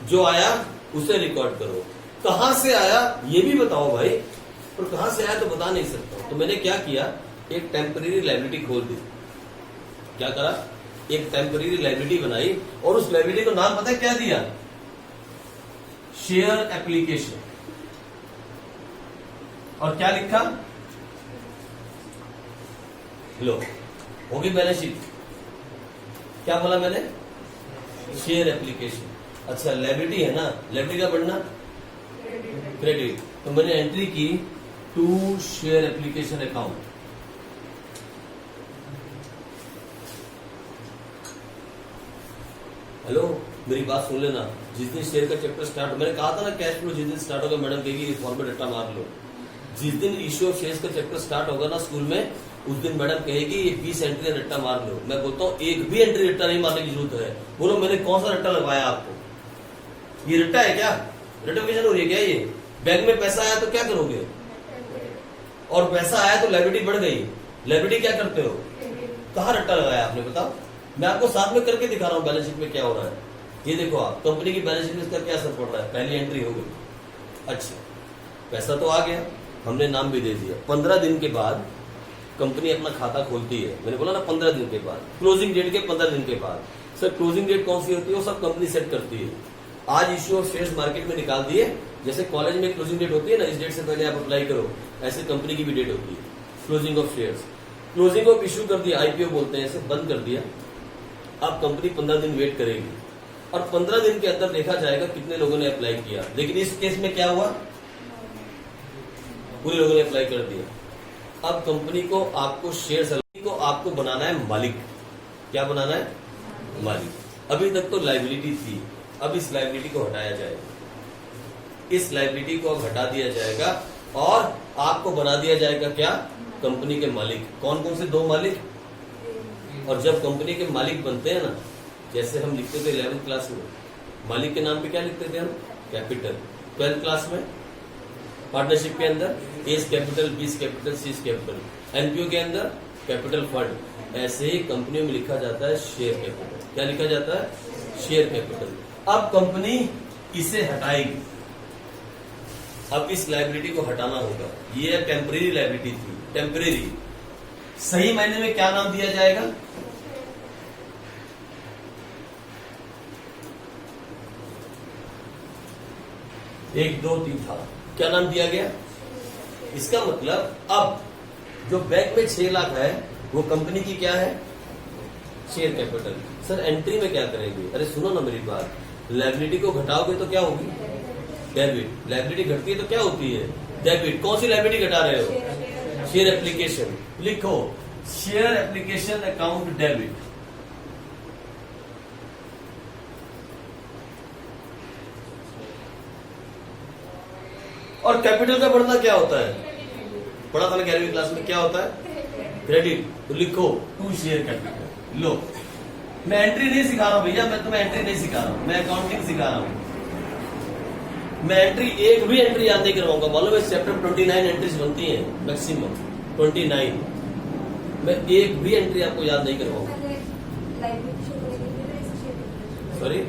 जो आया उसे रिकॉर्ड करो। कहां से आया ये भी बताओ भाई, और कहां से आया तो बता नहीं सकता। तो मैंने क्या किया, एक टेम्परेरी लायबिलिटी खोल दी। क्या करा? एक टेम्परेरी लायबिलिटी बनाई और उस लायबिलिटी को नाम पता है क्या दिया? Share application. और क्या लिखा? लो, होगी बैलेंस शीट। क्या बोला मैंने? Share application. अच्छा, लायबिलिटी है ना, लायबिलिटी का बढ़ना क्रेडिट। तो मैंने एंट्री की to share application account. Hello, मेरी बात सुन लेना। जिस दिन शेयर का चैप्टर स्टार्ट, मैंने कहा था ना कैश फ्लो जिस दिन स्टार्ट होगा मैडम कहेगी फॉर्म में रट्टा मार लो। जिस दिन इश्यू ऑफ शेयर्स का चैप्टर स्टार्ट होगा ना स्कूल में, उस दिन मैडम कहेगी ये 20 एंट्री रट्टा मार लो। मैं बोलता हूँ एक भी एंट्री रट्टा नहीं मारने की जरूरत है। बोलो मैंने कौन सा रट्टा लगवाया आपको? ये रट्टा है क्या? रटिफिकेशन हो रही है क्या? ये बैंक में पैसा आया तो क्या करोगे? और पैसा आया तो लायबिलिटी बढ़ गई, लायबिलिटी क्या करते हो? कहाँ रट्टा लगाया आपने बताओ? मैं आपको साथ में करके दिखा रहा हूँ बैलेंस शीट में क्या हो रहा है। ये देखो आप, कंपनी की बैलेंस शीट में इसका क्या असर पड़ रहा है? पहली एंट्री हो गई। अच्छा, पैसा तो आ गया, हमने नाम भी दे दिया। 15 दिन के बाद कंपनी अपना खाता खोलती है। मैंने बोला ना 15 दिन के बाद, क्लोजिंग डेट के 15 दिन के बाद। सर क्लोजिंग डेट कौन सी होती है? वो सब कंपनी सेट करती है। आज इश्यू ऑफ शेयर्स मार्केट में निकाल दिए, जैसे कॉलेज में क्लोजिंग डेट होती है ना, इस डेट से पहले आप अप्लाई करो, ऐसे कंपनी की भी डेट होती है closing of shares. Closing of issue कर दिया, आईपीओ बोलते हैं, ऐसे बंद कर दिया। अब कंपनी 15 दिन वेट करेगी और 15 दिन के अंदर देखा जाएगा कितने लोगों ने अप्लाई किया। लेकिन इस केस में क्या हुआ? पूरे लोगों ने अप्लाई कर दिया। अब कंपनी को आपको शेयर को आपको बनाना है मालिक। क्या बनाना है? मालिक। अभी तक तो लायबिलिटी थी, अब इस लायबिलिटी को हटाया जाएगा। इस लायबिलिटी को अब हटा दिया जाएगा और आपको बना दिया जाएगा क्या? कंपनी के मालिक। कौन कौन से? 2 मालिक। और जब कंपनी के मालिक बनते हैं ना, जैसे हम लिखते थे 11th क्लास में, मालिक के नाम पे क्या लिखते थे हम? कैपिटल। 12th क्लास में पार्टनरशिप के अंदर एस कैपिटल, बीस कैपिटल, सीस कैपिटल। एनपीओ के अंदर कैपिटल फंड। ऐसे ही कंपनियों में लिखा जाता है शेयर कैपिटल। क्या लिखा जाता है? Share capital. अब कंपनी इसे हटाएगी। अब इस लायबिलिटी को हटाना होगा। ये टेम्परेरी लायबिलिटी थी, टेम्परेरी। सही मायने में क्या नाम दिया जाएगा? एक, दो, तीन था, क्या नाम दिया गया? इसका मतलब अब जो बैंक में 6 लाख है वो कंपनी की क्या है? Share capital. सर एंट्री में क्या करेंगे? अरे सुनो ना मेरी बात, लायबिलिटी को घटाओगे तो क्या होगी? डेबिट। लायबिलिटी घटती है तो क्या होती है? डेबिट। कौन सी लायबिलिटी घटा रहे हो? Share application. लिखो शेयर एप्लीकेशन अकाउंट डेबिट। और कैपिटल का बढ़ना क्या होता है? पढ़ा था ना 11वीं क्लास में, क्या होता है? क्रेडिट। तो लिखो टू शेयर कैपिटल। लो, मैं एंट्री नहीं सिखा रहा हूं भैया, मैं तुम्हें एंट्री नहीं सिखा रहा हूं, मैं अकाउंटिंग सिखा रहा हूं। मैं एंट्री, एक भी एंट्री याद नहीं करवाऊंगा। मालूम है चैप्टर 29 एंट्रीज बनती है मैक्सिमम, 29। मैं एक भी एंट्री आपको याद नहीं करवाऊंगा। सॉरी,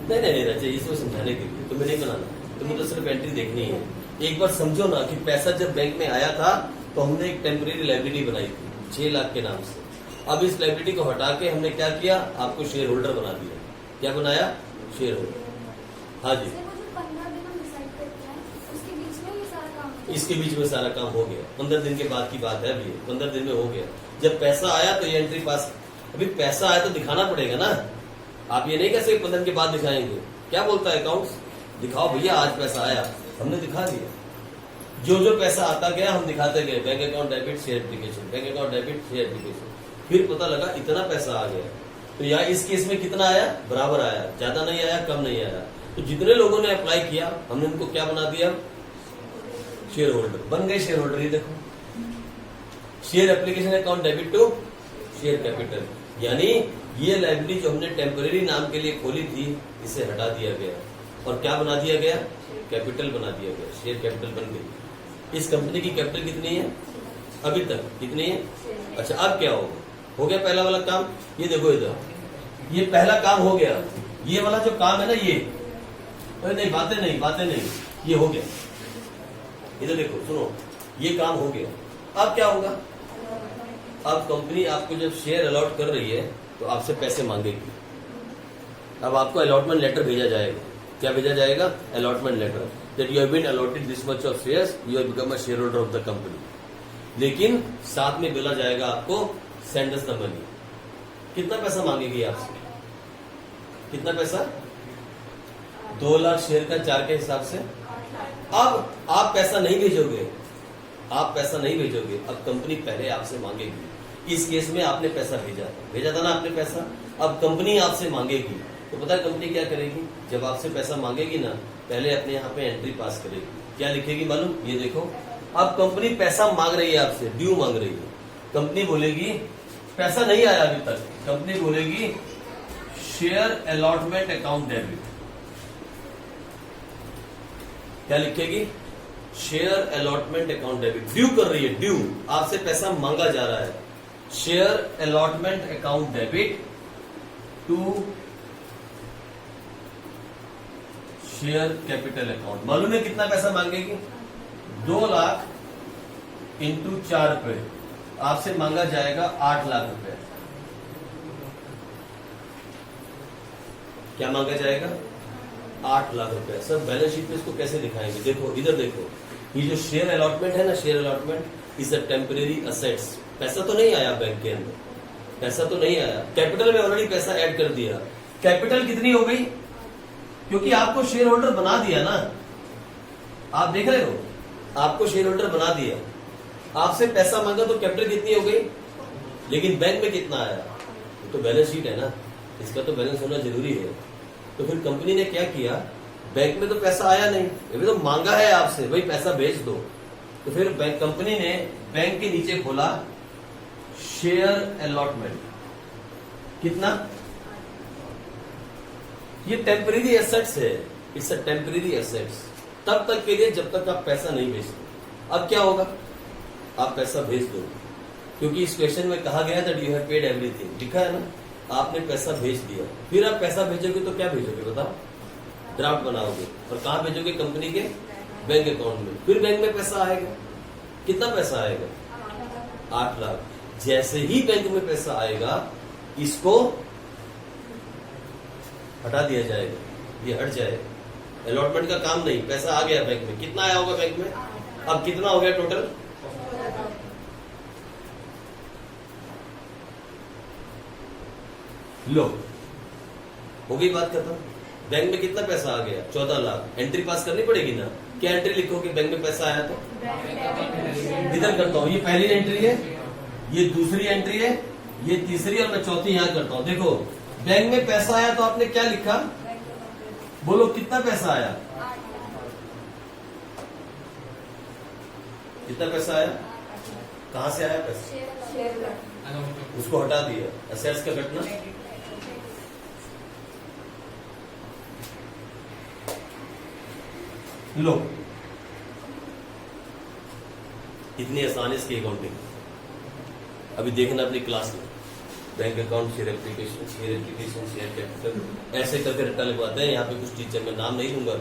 नहीं नहीं रचे, इसको समझाने के लिए तुम्हें नहीं बनाना, तुम्हें तो सिर्फ एंट्री देखनी है। एक बार समझो ना कि पैसा जब बैंक में आया था तो हमने एक टेम्परेरी लायबिलिटी बनाई थी 6 लाख के नाम से। अब इस लाइबिलिटी को हटा के हमने क्या किया, आपको शेयर होल्डर बना दिया। क्या बनाया? Share holder. हाँ जी, सर, वो जो 15 दिन हम डिसाइड करते हैं, उसके बीच में ये सारा काम होता है। इसके बीच में सारा काम हो गया। 15 दिन के बाद की बात है अभी, 15 दिन में हो गया। जब पैसा आया तो ये एंट्री पास। अभी पैसा आया तो दिखाना पड़ेगा ना, आप ये नहीं कह सकते 15 दिन के बाद दिखाएंगे। क्या बोलता है अकाउंट्स, दिखाओ भैया आज पैसा आया, हमने दिखा दिया। जो जो पैसा आता गया हम दिखाते गए, bank account debit share application, bank account debit share application. फिर पता लगा इतना पैसा आ गया, तो यहाँ इस केस में कितना आया, बराबर आया, ज्यादा नहीं आया, कम नहीं आया। तो जितने लोगों ने अप्लाई किया हमने उनको क्या बना दिया, शेयर होल्डर बन गए। शेयर होल्डर, ये देखो, share application account debit to share capital, यानी ये लाइबिलिटी जो हमने टेम्परेरी नाम के लिए खोली थी, इसे हटा दिया गया और क्या बना दिया गया, कैपिटल बना दिया गया, शेयर कैपिटल बन गई। इस कंपनी की कैपिटल कितनी है अभी तक, कितनी है? अच्छा, अब क्या होगा? हो गया पहला वाला काम। ये देखो इधर, ये पहला काम हो गया। ये वाला जो काम है ना, ये नहीं, बातें नहीं, ये हो गया। इधर देखो, सुनो, ये काम हो गया। अब क्या होगा? अब कंपनी आपको जब शेयर अलॉट कर रही है तो आपसे पैसे मांगेगी। अब आपको अलॉटमेंट लेटर भेजा जाएगा। क्या भेजा जाएगा? Allotment letter, that you have been allotted this much of shares, you have become a share holder of the company. लेकिन साथ में बोला जाएगा आपको सेंड अस द मनी। कितना पैसा मांगेगी आपसे? कितना पैसा? 2 लाख शेयर का 4 के हिसाब से। अब आप पैसा नहीं भेजोगे, आप पैसा नहीं भेजोगे, अब कंपनी पहले आपसे मांगेगी। इस केस में आपने पैसा भेजा था ना आपने पैसा, अब कंपनी आपसे मांगेगी। तो पता है कंपनी क्या करेगी? जब आपसे पैसा मांगेगी ना, पहले अपने यहाँ पे एंट्री पास करेगी। क्या लिखेगी मालूम? ये देखो, अब कंपनी पैसा मांग रही है आपसे, ड्यू मांग रही है। कंपनी बोलेगी पैसा नहीं आया अभी तक, कंपनी बोलेगी शेयर अलॉटमेंट अकाउंट डेबिट। क्या लिखेगी? Share allotment account debit. Due कर रही है, ड्यू, आपसे पैसा मांगा जा रहा है। Share allotment account debit to share capital account. मालूम है कितना पैसा मांगेगी? 2 लाख इंटू 4 रुपए, आपसे मांगा जाएगा 8 लाख रुपए। क्या मांगा जाएगा? 8 लाख रुपए। सर बैलेंस शीट पे इसको कैसे दिखाएंगे? देखो इधर देखो, ये जो शेयर अलॉटमेंट है ना, share allotment is a temporary assets. पैसा तो नहीं आया बैंक के अंदर, पैसा तो नहीं आया। कैपिटल में ऑलरेडी पैसा ऐड कर दिया। कैपिटल कितनी हो गई? क्योंकि आपको शेयर होल्डर बना दिया ना, आप देख रहे हो, आपको शेयर होल्डर बना दिया, आपसे पैसा मांगा तो कैपिटल कितनी हो गई, लेकिन बैंक में कितना आया? तो बैलेंस शीट है ना, इसका तो बैलेंस होना जरूरी है। तो फिर कंपनी ने क्या किया, बैंक में तो पैसा आया नहीं, अभी तो मांगा है आपसे, भाई पैसा भेज दो। तो फिर बैंक कंपनी ने बैंक के नीचे खोला शेयर अलॉटमेंट। कितना? ये टेम्परेरी एसेट्स है, इट्स अ टेम्परेरी एसेट्स, तब तक के लिए जब तक आप पैसा नहीं भेजते। अब क्या होगा? आप पैसा भेज दो, क्योंकि इस क्वेश्चन में कहा गया that you have paid everything, लिखा है ना, आपने पैसा भेज दिया। फिर आप पैसा भेजोगे तो क्या भेजोगे बताओ? ड्राफ्ट बनाओगे, और कहाँ भेजोगे? कंपनी के बैंक अकाउंट में। फिर बैंक में पैसा आएगा, कितना पैसा आएगा? 8 लाख। जैसे ही बैंक में पैसा आएगा, इसको हटा दिया जाएगा, ये हट जाएगा। अलॉटमेंट का काम नहीं, पैसा आ गया बैंक में। कितना आया होगा बैंक में? अब कितना हो गया टोटल? लो, हो गई बात खत्म। बैंक में कितना पैसा आ गया? 14 लाख। एंट्री पास करनी पड़ेगी ना। क्या एंट्री लिखोगे बैंक में पैसा आया तो? इधर करता हूँ, ये पहली एंट्री है, ये दूसरी एंट्री है, ये तीसरी, और मैं चौथी यहां करता हूँ। देखो, बैंक में पैसा आया तो आपने क्या लिखा? बोलो कितना पैसा आया? कितना पैसा आया? कहां से आया पैसा? उसको हटा दिया, असेट्स का घटना। लो, इतनी आसानी से अकाउंटिंग। अभी देखना अपनी क्लास में, bank account, share application, share capital, ऐसे करके रट्टा लगवाते हैं। यहाँ पे कुछ टीचर, मैं नाम नहीं लूंगा,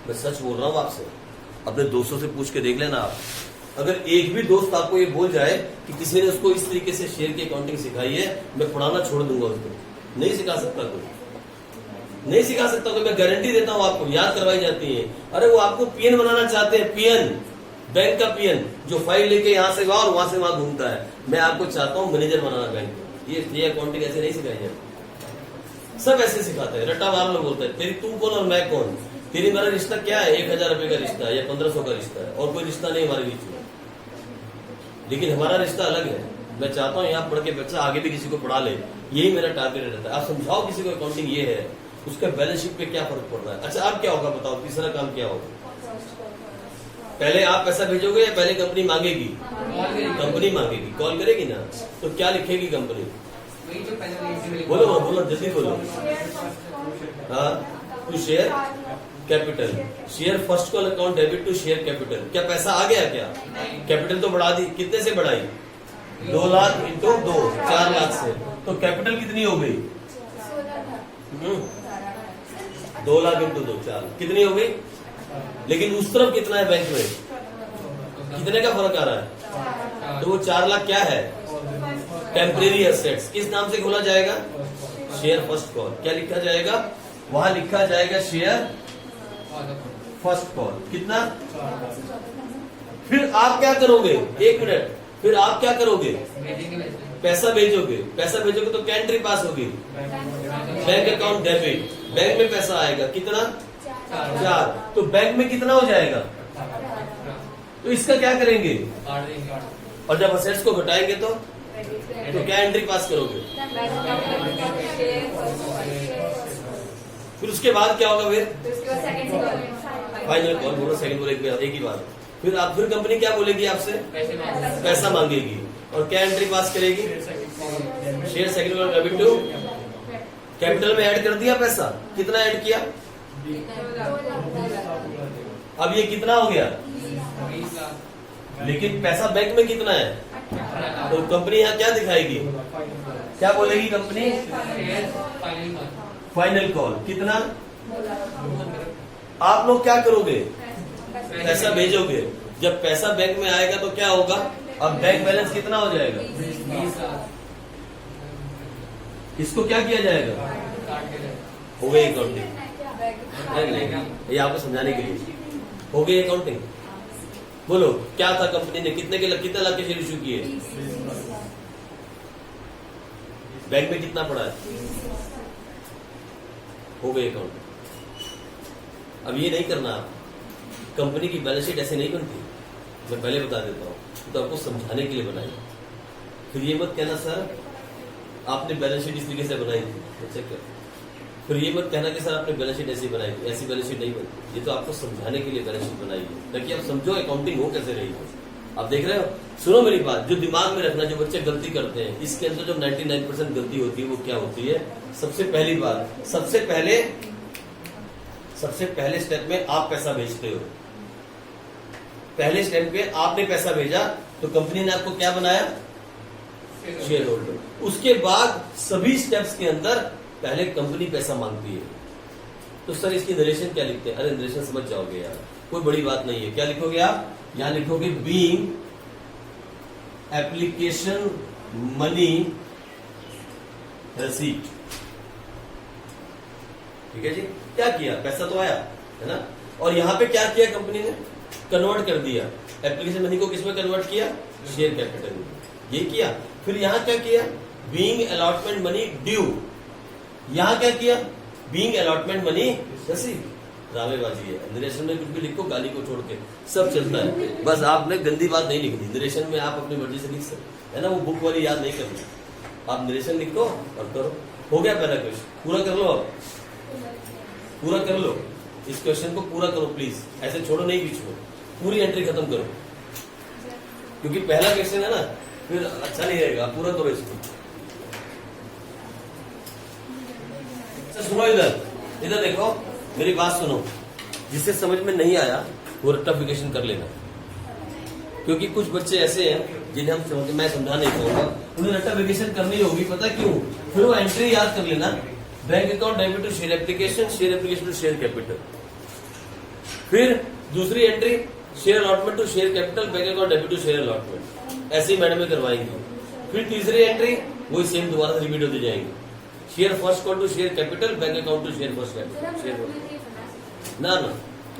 मैं सच बोल रहा हूँ आपसे, अपने दोस्तों से पूछ के देख लेना आप। अगर एक भी दोस्त आपको ये बोल जाए कि किसी ने उसको इस तरीके से शेयर की अकाउंटिंग सिखाई है, मैं पढ़ाना छोड़ दूंगा उसको। नहीं सिखा सकता कोई, नहीं सिखा सकता कोई। मैं गारंटी देता हूं आपको, याद करवाई जाती है। अरे वो आपको पीएन बनाना चाहते हैं, पीएन, बैंक का पीएन, जो फाइल लेके यहाँ से वहां और वहां से वहां घूमता है। मैं आपको चाहता हूँ मैनेजर बनाना बैंक को। ये अकाउंटिंग ऐसे नहीं सिखाई जाती। सब ऐसे सिखाते हैं, रट्टा मार लोग बोलते हैं तेरी तू कौन और मैं कौन, तेरी मेरा रिश्ता क्या है, 1000 रुपए का रिश्ता है या 1500 का रिश्ता है, और कोई रिश्ता नहीं हमारे बीच में। लेकिन हमारा रिश्ता अलग है। मैं चाहता हूँ यहाँ पढ़ के बच्चा आगे भी किसी को पढ़ा ले, यही मेरा टारगेट रहता है। आप समझाओ किसी को अकाउंटिंग ये है, उसका बैलेंस शीट पे क्या फर्क पड़ रहा है। अच्छा अब क्या होगा बताओ, तीसरा काम क्या होगा? पहले आप पैसा भेजोगे या पहले कंपनी मांगेगी? कंपनी मांगेगी, कॉल करेगी ना, तो क्या लिखेगी कंपनी? वही जो पहले बोलो बोलो जल्दी बोलो। हाँ, to share capital, share first call account debit to share capital. क्या पैसा आ गया? क्या कैपिटल तो बढ़ा दी, कितने से बढ़ाई? 2 लाख इंटू 2, 4 लाख से। तो कैपिटल कितनी हो गई? 2 लाख इंटू 2, 4 कितनी हो गई? लेकिन उस तरफ कितना है बैंक में, कितने का फर्क आ रहा है? तो वो 4 लाख क्या है? Temporary assets. किस नाम से खोला जाएगा? Share first call. क्या लिखा जाएगा? वहां लिखा जाएगा शेयर फर्स्ट कॉल। कितना? फिर आप क्या करोगे? 1 मिनट, फिर आप क्या करोगे? पैसा भेजोगे। पैसा भेजोगे तो क्या एंट्री पास होगी? Bank account debit. बैंक में पैसा आएगा कितना? 4। तो बैंक में कितना हो जाएगा? तो इसका क्या करेंगे? और जब असेट्स को घटाएंगे तो क्या एंट्री पास करोगे? फिर उसके बाद क्या होगा? फिर फाइनल कॉल। बोलो सेकंड बोले एक ही बात। फिर कंपनी क्या बोलेगी आपसे? पैसा मांगेगी। और क्या एंट्री पास करेगी? Share second call debit to capital में ऐड कर दिया पैसा। कितना ऐड किया? अब ये कितना हो गया? लेकिन पैसा बैंक में कितना है? तो कंपनी यहाँ क्या दिखाएगी? क्या बोलेगी कंपनी? Final call. कितना? आप लोग क्या करोगे? पैसा भेजोगे। जब पैसा बैंक में आएगा तो क्या होगा? अब बैंक बैलेंस कितना हो जाएगा? इसको क्या किया जाएगा? हो गई अकाउंटिंग। ये आपको समझाने के लिए हो गई अकाउंटिंग। बोलो क्या था कंपनी ने, कितने लाख के शेयर इशू किए? बैंक में कितना पड़ा है? हो गई अकाउंट। अब ये नहीं करना, कंपनी की बैलेंस शीट ऐसे नहीं बनती। मैं पहले बता देता हूँ, तो आपको समझाने के लिए बनाई। फिर ये मत कहना सर आपने बैलेंस शीट इस तरीके से बनाई थी, अच्छा क्या? फिर ये मत कहना कि सर आपने बैलेंस शीट ऐसी बनाई थी। ऐसी बैलेंस शीट नहीं बनती। ये तो आपको समझाने के लिए बैलेंस शीट बनाई है, ताकि आप समझो अकाउंटिंग हो कैसे रही है। आप देख रहे हो? सुनो मेरी बात, जो दिमाग में रखना, जो बच्चे गलती करते हैं, इसके अंदर जो 99% गलती होती है वो क्या होती है? सबसे पहली बात, सबसे पहले स्टेप में आप पैसा भेजते हो। पहले स्टेप पे आपने पैसा भेजा तो कंपनी ने आपको क्या बनाया? Share holder. उसके बाद सभी स्टेप्स के अंदर पहले कंपनी पैसा मांगती है। तो सर इसकी नरेशन क्या लिखते हैं? अरे नरेशन समझ जाओगे यार, कोई बड़ी बात नहीं है। क्या लिखोगे आप? यहां लिखोगे बीइंग एप्लीकेशन मनी रिसीट। ठीक है जी, क्या किया? पैसा तो आया है ना। और यहां पे क्या किया कंपनी ने? कन्वर्ट कर दिया एप्लीकेशन मनी को। किसमें कन्वर्ट किया? शेयर कैपिटल में। ये किया। फिर यहां क्या किया? Being allotment money due. यहां क्या किया? Being allotment money receive. रावेबाजी है। नरेशन में कुछ भी लिखो, गाली को छोड़ के सब चलता है। बस आपने गंदी बात नहीं लिखनी। नरेशन में आप अपनी मर्जी से लिख सकते है ना, वो बुक वाली याद नहीं करनी। आप नरेशन लिखो और करो। हो गया पहला क्वेश्चन, पूरा कर लो। आप पूरा कर लो, इस क्वेश्चन को पूरा करो प्लीज। ऐसे छोड़ो नहीं बीच में, पूरी एंट्री खत्म करो, क्योंकि पहला क्वेश्चन है ना, फिर अच्छा नहीं रहेगा। पूरा करो इसको। सुनो, इधर देखो, मेरी बात सुनो। जिससे समझ में नहीं आया वो रेक्टिफिकेशन कर लेना, क्योंकि कुछ बच्चे ऐसे हैं जिन्हें मैं समझा नहीं पाऊंगा, उन्हें रेक्टिफिकेशन करनी होगी। पता क्यों? फिर वो एंट्री याद कर लेना, bank account debit to share application, share application to share capital. फिर दूसरी entry share allotment to share capital, bank account debit to share allotment, ऐसे ही मैडम में करवाएंगे। फिर तीसरी एंट्री वही सेम दोबारा से रिपीट होती जाएंगी। Share first call to share capital, bank account to share first capital, share ना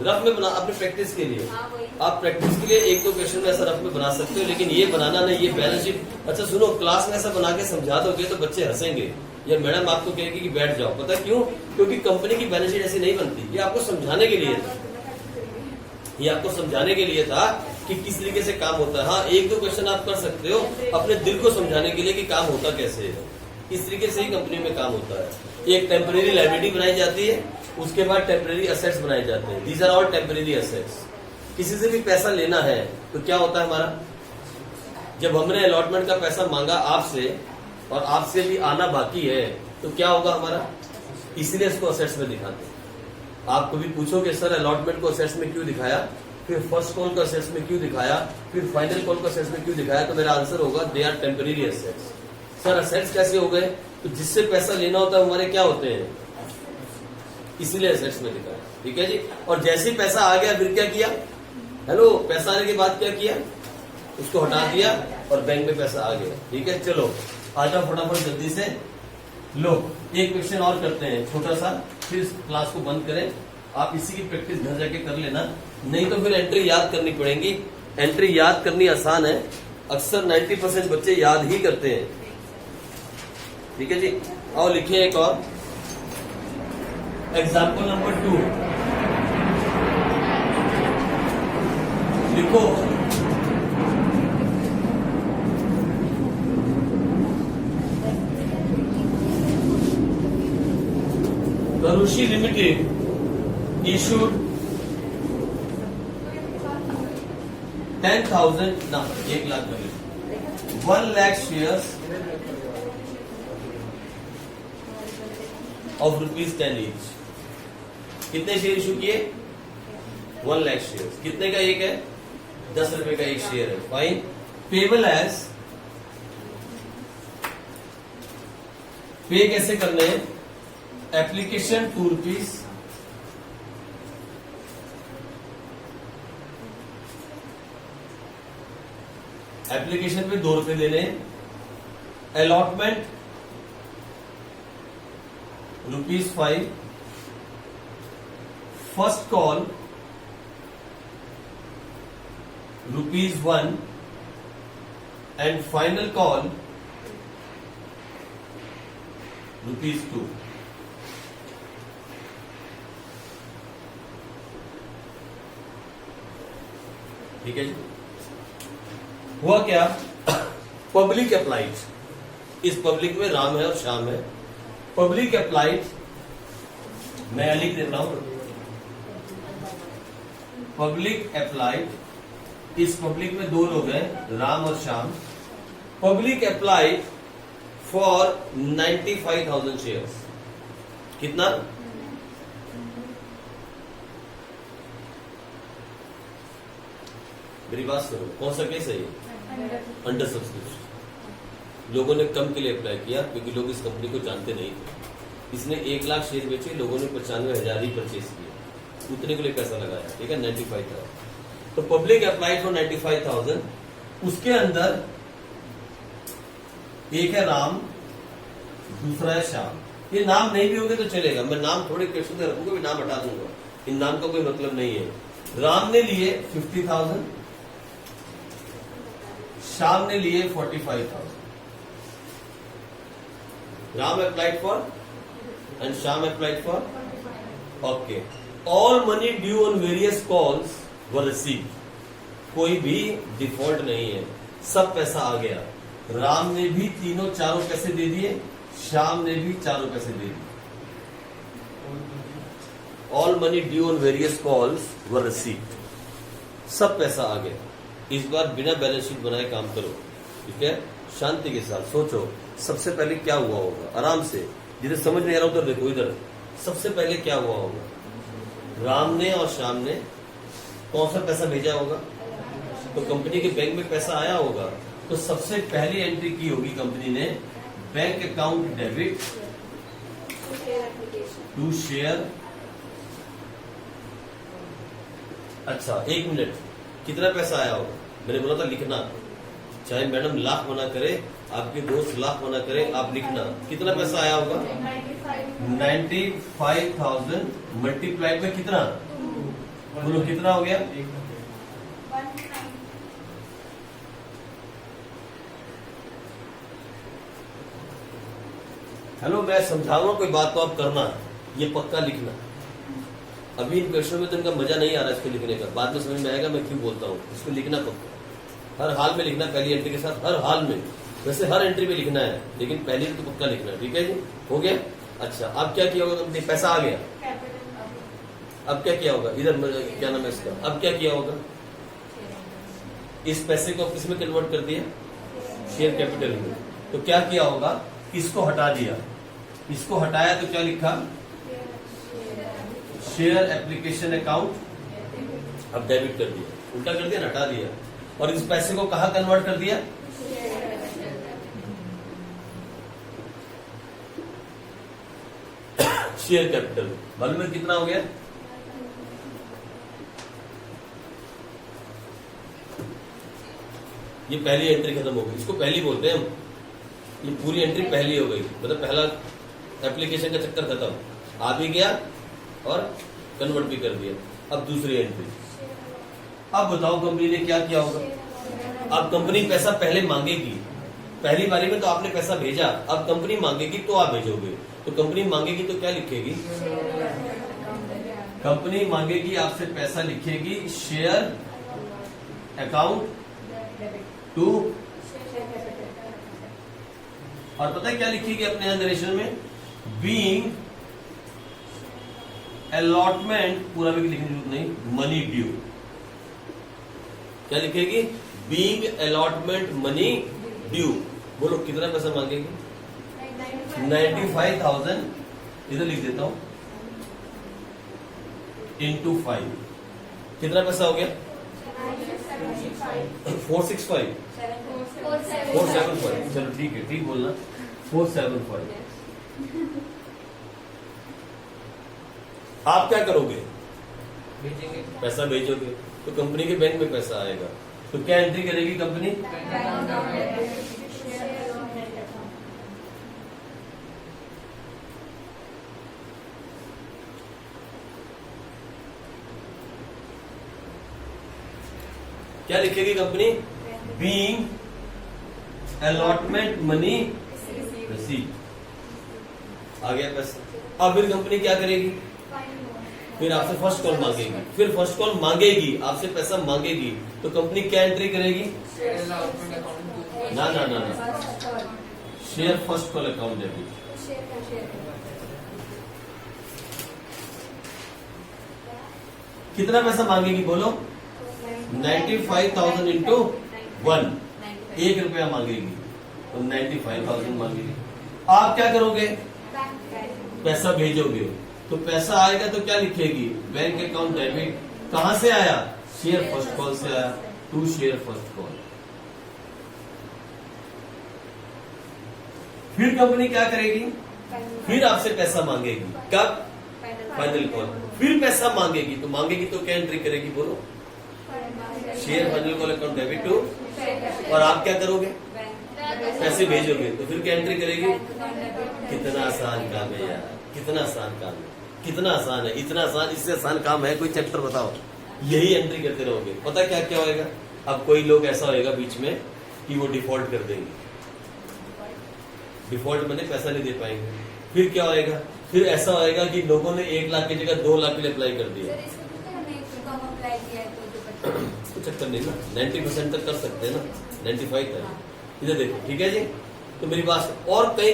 रफ में बना, अपनी प्रैक्टिस के लिए। आप प्रैक्टिस के लिए एक दो क्वेश्चन में ऐसा रफ में बना सकते हो, लेकिन ये बनाना नहीं, ये बैलेंस शीट। अच्छा सुनो, क्लास में ऐसा बना के समझा दोगे तो बच्चे हंसेंगे, या मैडम आपको कहेगी कि बैठ जाओ। पता क्यों? क्योंकि कंपनी की बैलेंस शीट ऐसी नहीं बनती। ये आपको समझाने के लिए था, ये आपको समझाने के लिए था कि किस तरीके से काम होता है। हाँ, एक दो क्वेश्चन आप कर सकते हो अपने दिल को समझाने के लिए कि काम होता कैसे है। इस तरीके से ही कंपनी में काम होता है। एक टेम्परेरी लायबिलिटी बनाई जाती है, उसके बाद टेम्परेरी असेट्स बनाए जाते हैं। These are all temporary assets. किसी से भी पैसा लेना है तो क्या होता है हमारा, जब हमने अलॉटमेंट का पैसा मांगा आपसे और आपसे भी आना बाकी है तो क्या होगा हमारा, इसलिए इसको असेट्स में दिखाते हैं। आप कभी पूछोगे सर अलॉटमेंट को असेट्स में क्यों दिखाया, फिर फर्स्ट कॉल को असेट्स में क्यों दिखाया, फिर फाइनल कॉल को असेट्स में क्यों दिखाया, तो मेरा आंसर होगा they are temporary assets. Sir assets कैसे हो गए, तो जिससे पैसा लेना होता है हमारे क्या होते हैं, इसीलिए असेट्स में दिखाया। ठीक है जी। और जैसे ही पैसा आ गया फिर क्या किया, हेलो, पैसा आने के बाद क्या किया, उसको हटा दिया और बैंक में पैसा आ गया। ठीक है, चलो आ जाओ फटाफट जल्दी से। लो एक क्वेश्चन और करते हैं छोटा सा, फिर इस क्लास को बंद करें। आप इसी की प्रैक्टिस घर जाके कर लेना, नहीं तो फिर एंट्री याद करनी पड़ेगी। एंट्री याद करनी आसान है, अक्सर 90% बच्चे याद ही करते हैं। ठीक है जी। आओ लिखिए एक और एग्जाम्पल नंबर 2 लिखो। Karushi Limited issued 10,000 ना 1 लाख कर लीजिए 1 लाख शेयर्स ऑफ ₹10 ईच। कितने शेयर इशू किए, 1 लाख शेयर्स। कितने का एक है, 10 रुपए का एक शेयर है। फाइन। पेबल एज, पे कैसे करने हैं, एप्लीकेशन ₹2, एप्लीकेशन पे ₹2 देने, allotment ₹5, first call ₹1 and final call ₹2। ठीक है जी। हुआ क्या, पब्लिक अप्लाइड, इस पब्लिक में राम है और श्याम है। पब्लिक अप्लाइड, मैं लिख देता हूं, पब्लिक अप्लाइड, इस पब्लिक में 2 लोग हैं, राम और Shyam. Public applied for 95,000 shares. कितना, मेरी बात सुनो, कौन सा केस है ये, अंडर सब्सक्रिप्शन। लोगों ने कम के लिए अप्लाई किया क्योंकि लोग इस कंपनी को जानते नहीं थे। इसने 1 लाख शेयर बेचे, लोगों ने 95,000 ही परचेज किए, उतने के लिए पैसा लगाया। ठीक है, 95,000। तो पब्लिक अप्लाई फॉर 95,000। उसके अंदर एक है राम, दूसरा है श्याम। ये नाम नहीं भी होंगे तो चलेगा, मैं नाम थोड़े क्वेश्चन में रखूंगा, मैं नाम हटा दूंगा, इन नाम का कोई मतलब नहीं है। राम ने लिए 50,000, श्याम ने लिए 45,000। Ram applied for and Shyam applied for, okay. All money due on various calls were received. कोई भी डिफॉल्ट नहीं है, सब पैसा आ गया। राम ने भी चारों पैसे दे दिए, श्याम ने भी चारों पैसे दे दिए। All money due on various calls were received, सब पैसा आ गया। इस बार बिना बैलेंस शीट बनाए काम करो। ठीक है, शांति के साथ सोचो सबसे पहले क्या हुआ होगा, आराम से। जिन्हें समझ नहीं आ रहा उधर देखो, इधर सबसे पहले क्या हुआ होगा, राम ने और श्याम ने कौन सा पैसा भेजा होगा, तो कंपनी के बैंक में पैसा आया होगा। तो सबसे पहली एंट्री की होगी कंपनी ने, bank account debit to share. अच्छा 1 मिनट, कितना पैसा आया होगा? मैंने बोला था लिखना, चाहे मैडम लाख मना करे, आपके दोस्त लाख मना करे, आप लिखना कितना पैसा आया होगा? 95,000 मल्टीप्लाइड में कितना? बोलो कितना हो गया? 1 हेलो, मैं समझाऊंगा कोई बात तो आप करना, ये पक्का लिखना। अभी इन क्वेश्चन में तो इनका मजा नहीं आ रहा इसको लिखने का, बाद में समझ में आएगा मैं क्यों बोलता हूँ। इसको लिखना पक्का, हर हाल में लिखना, पहली एंट्री के साथ, हर हाल में। वैसे हर एंट्री में लिखना है, लेकिन पहली तो पक्का लिखना है। ठीक है जी, हो गया। अच्छा, अब क्या किया होगा तुमने? पैसा आ गया, अब क्या किया होगा? इधर क्या नाम है इसका? अब क्या किया होगा? इस पैसे को किस में कन्वर्ट कर दिया? शेयर कैपिटल में। तो क्या किया होगा? इसको हटा दिया, इसको हटाया तो क्या लिखा? Share application account. अब डेबिट कर दिया, उल्टा कर दिया ना, हटा दिया। और इस पैसे को कहां कन्वर्ट कर दिया? Share capital. मालूम है कितना हो गया? ये पहली एंट्री खत्म हो गई, इसको पहली बोलते हैं हम। ये पूरी एंट्री पहली हो गई, मतलब पहला एप्लीकेशन का चक्कर खत्म, आ भी गया और कन्वर्ट भी कर दिया। अब दूसरी एंट्री। अब बताओ कंपनी ने क्या किया होगा? अब कंपनी पैसा पहले मांगेगी, पहली बारी में तो आपने पैसा भेजा, अब कंपनी मांगेगी तो आप भेजोगे। तो कंपनी मांगेगी तो क्या लिखेगी? कंपनी मांगेगी आपसे पैसा, लिखेगी शेयर अकाउंट टू, और पता है क्या लिखेगी अपने यहां नरेशन में? बीइंग अलॉटमेंट, पूरा भी लिखने की जरूरत नहीं, मनी ड्यू। क्या लिखेगी? Being allotment money due. बोलो कितना पैसा मांगेगी? 95,000, इधर लिख देता हूं, इंटू 5। कितना पैसा हो गया? 465, 475। चलो ठीक है, ठीक बोलना, 475। आप क्या करोगे? भेजेंगे। पैसा भेजोगे तो कंपनी के बैंक में पैसा आएगा, तो क्या एंट्री करेगी कंपनी? क्या लिखेगी company? Being allotment money receive. आ गया पैसा। अब फिर कंपनी क्या करेगी? फिर आपसे फर्स्ट कॉल मांगेगी, फिर फर्स्ट कॉल मांगेगी, आपसे पैसा मांगेगी, तो कंपनी क्या एंट्री करेगी? ना ना ना ना, share first call account debit. कितना पैसा मांगेगी बोलो? 95,000 इंटू 1, 1 रुपया मांगेगी, तो 95,000 मांगेगी। आप क्या करोगे? पैसा भेजोगे, तो पैसा आएगा तो क्या लिखेगी? Bank account debit. कहां से आया? शेयर फर्स्ट कॉल से आया, टू शेयर फर्स्ट कॉल। फिर कंपनी क्या करेगी? फिर आपसे पैसा मांगेगी, कब? Final call. फिर पैसा मांगेगी, तो मांगेगी तो क्या एंट्री करेगी बोलो? Share final call account debit to, और आप क्या करोगे? पैसे भेजोगे, तो फिर क्या एंट्री करेगी? कितना आसान काम है यार, कितना आसान काम है, कितना आसान है, इतना आसान, इससे आसान काम है कोई? चैप्टर बताओ। यही एंट्री करते रहोगे। पता क्या क्या होएगा? अब कोई लोग ऐसा होएगा बीच में कि वो डिफॉल्ट कर देंगे, डिफॉल्ट मैंने पैसा नहीं दे पाएंगे। फिर क्या होएगा? फिर ऐसा होएगा कि लोगों ने 1 लाख की जगह 2 लाख के लिए अप्लाई कर दिया। तो चक्कर नहीं ना, 90% तक कर सकते हैं ना, 95 तक। इधर देखो, ठीक है जी। तो मेरी बात, और कई,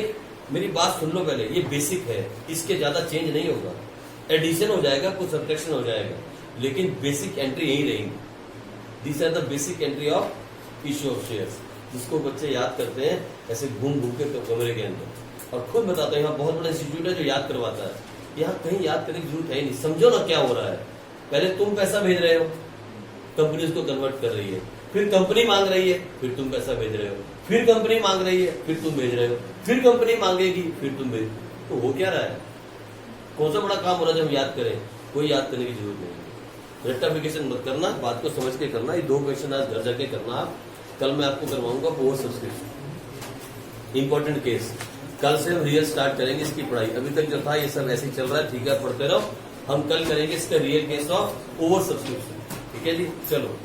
मेरी बात सुन लो पहले, ये बेसिक है, इसके ज्यादा चेंज नहीं होगा। एडिशन हो जाएगा, कुछ सब्ट्रैक्शन हो जाएगा, लेकिन बेसिक एंट्री यही रहेगी। This are the basic entry of issue of shares, जिसको बच्चे याद करते हैं ऐसे घूम घूम के कमरे के अंदर। और खुद बताता हूँ, यहाँ बहुत बड़ा इंस्टीट्यूट है जो याद करवाता है, यहाँ कहीं याद करने की जरूरत है नहीं। समझो ना क्या हो रहा है। पहले तुम पैसा भेज रहे हो, कंपनी उसको कन्वर्ट कर रही है, फिर कंपनी मांग रही है, फिर तुम पैसा भेज रहे हो, फिर कंपनी मांग रही है, फिर तुम भेज रहे हो, फिर कंपनी मांगेगी, फिर तुम भेज। तो हो क्या रहा है? कौन सा बड़ा काम हो रहा है जो हम याद करें? कोई याद करने की जरूरत नहीं है। रेक्टिफिकेशन मत करना, बात को समझ के करना। ये 2 क्वेश्चन आज घर जाके करना आप। कल मैं आपको करवाऊंगा ओवर सब्सक्रिप्शन, इंपॉर्टेंट केस। कल से हम रियल स्टार्ट करेंगे इसकी पढ़ाई। अभी तक जो था ये सब ऐसे ही चल रहा है, ठीक है, पढ़ते रहो। हम कल करेंगे इसका real case of over subscription. ठीक है जी, चलो।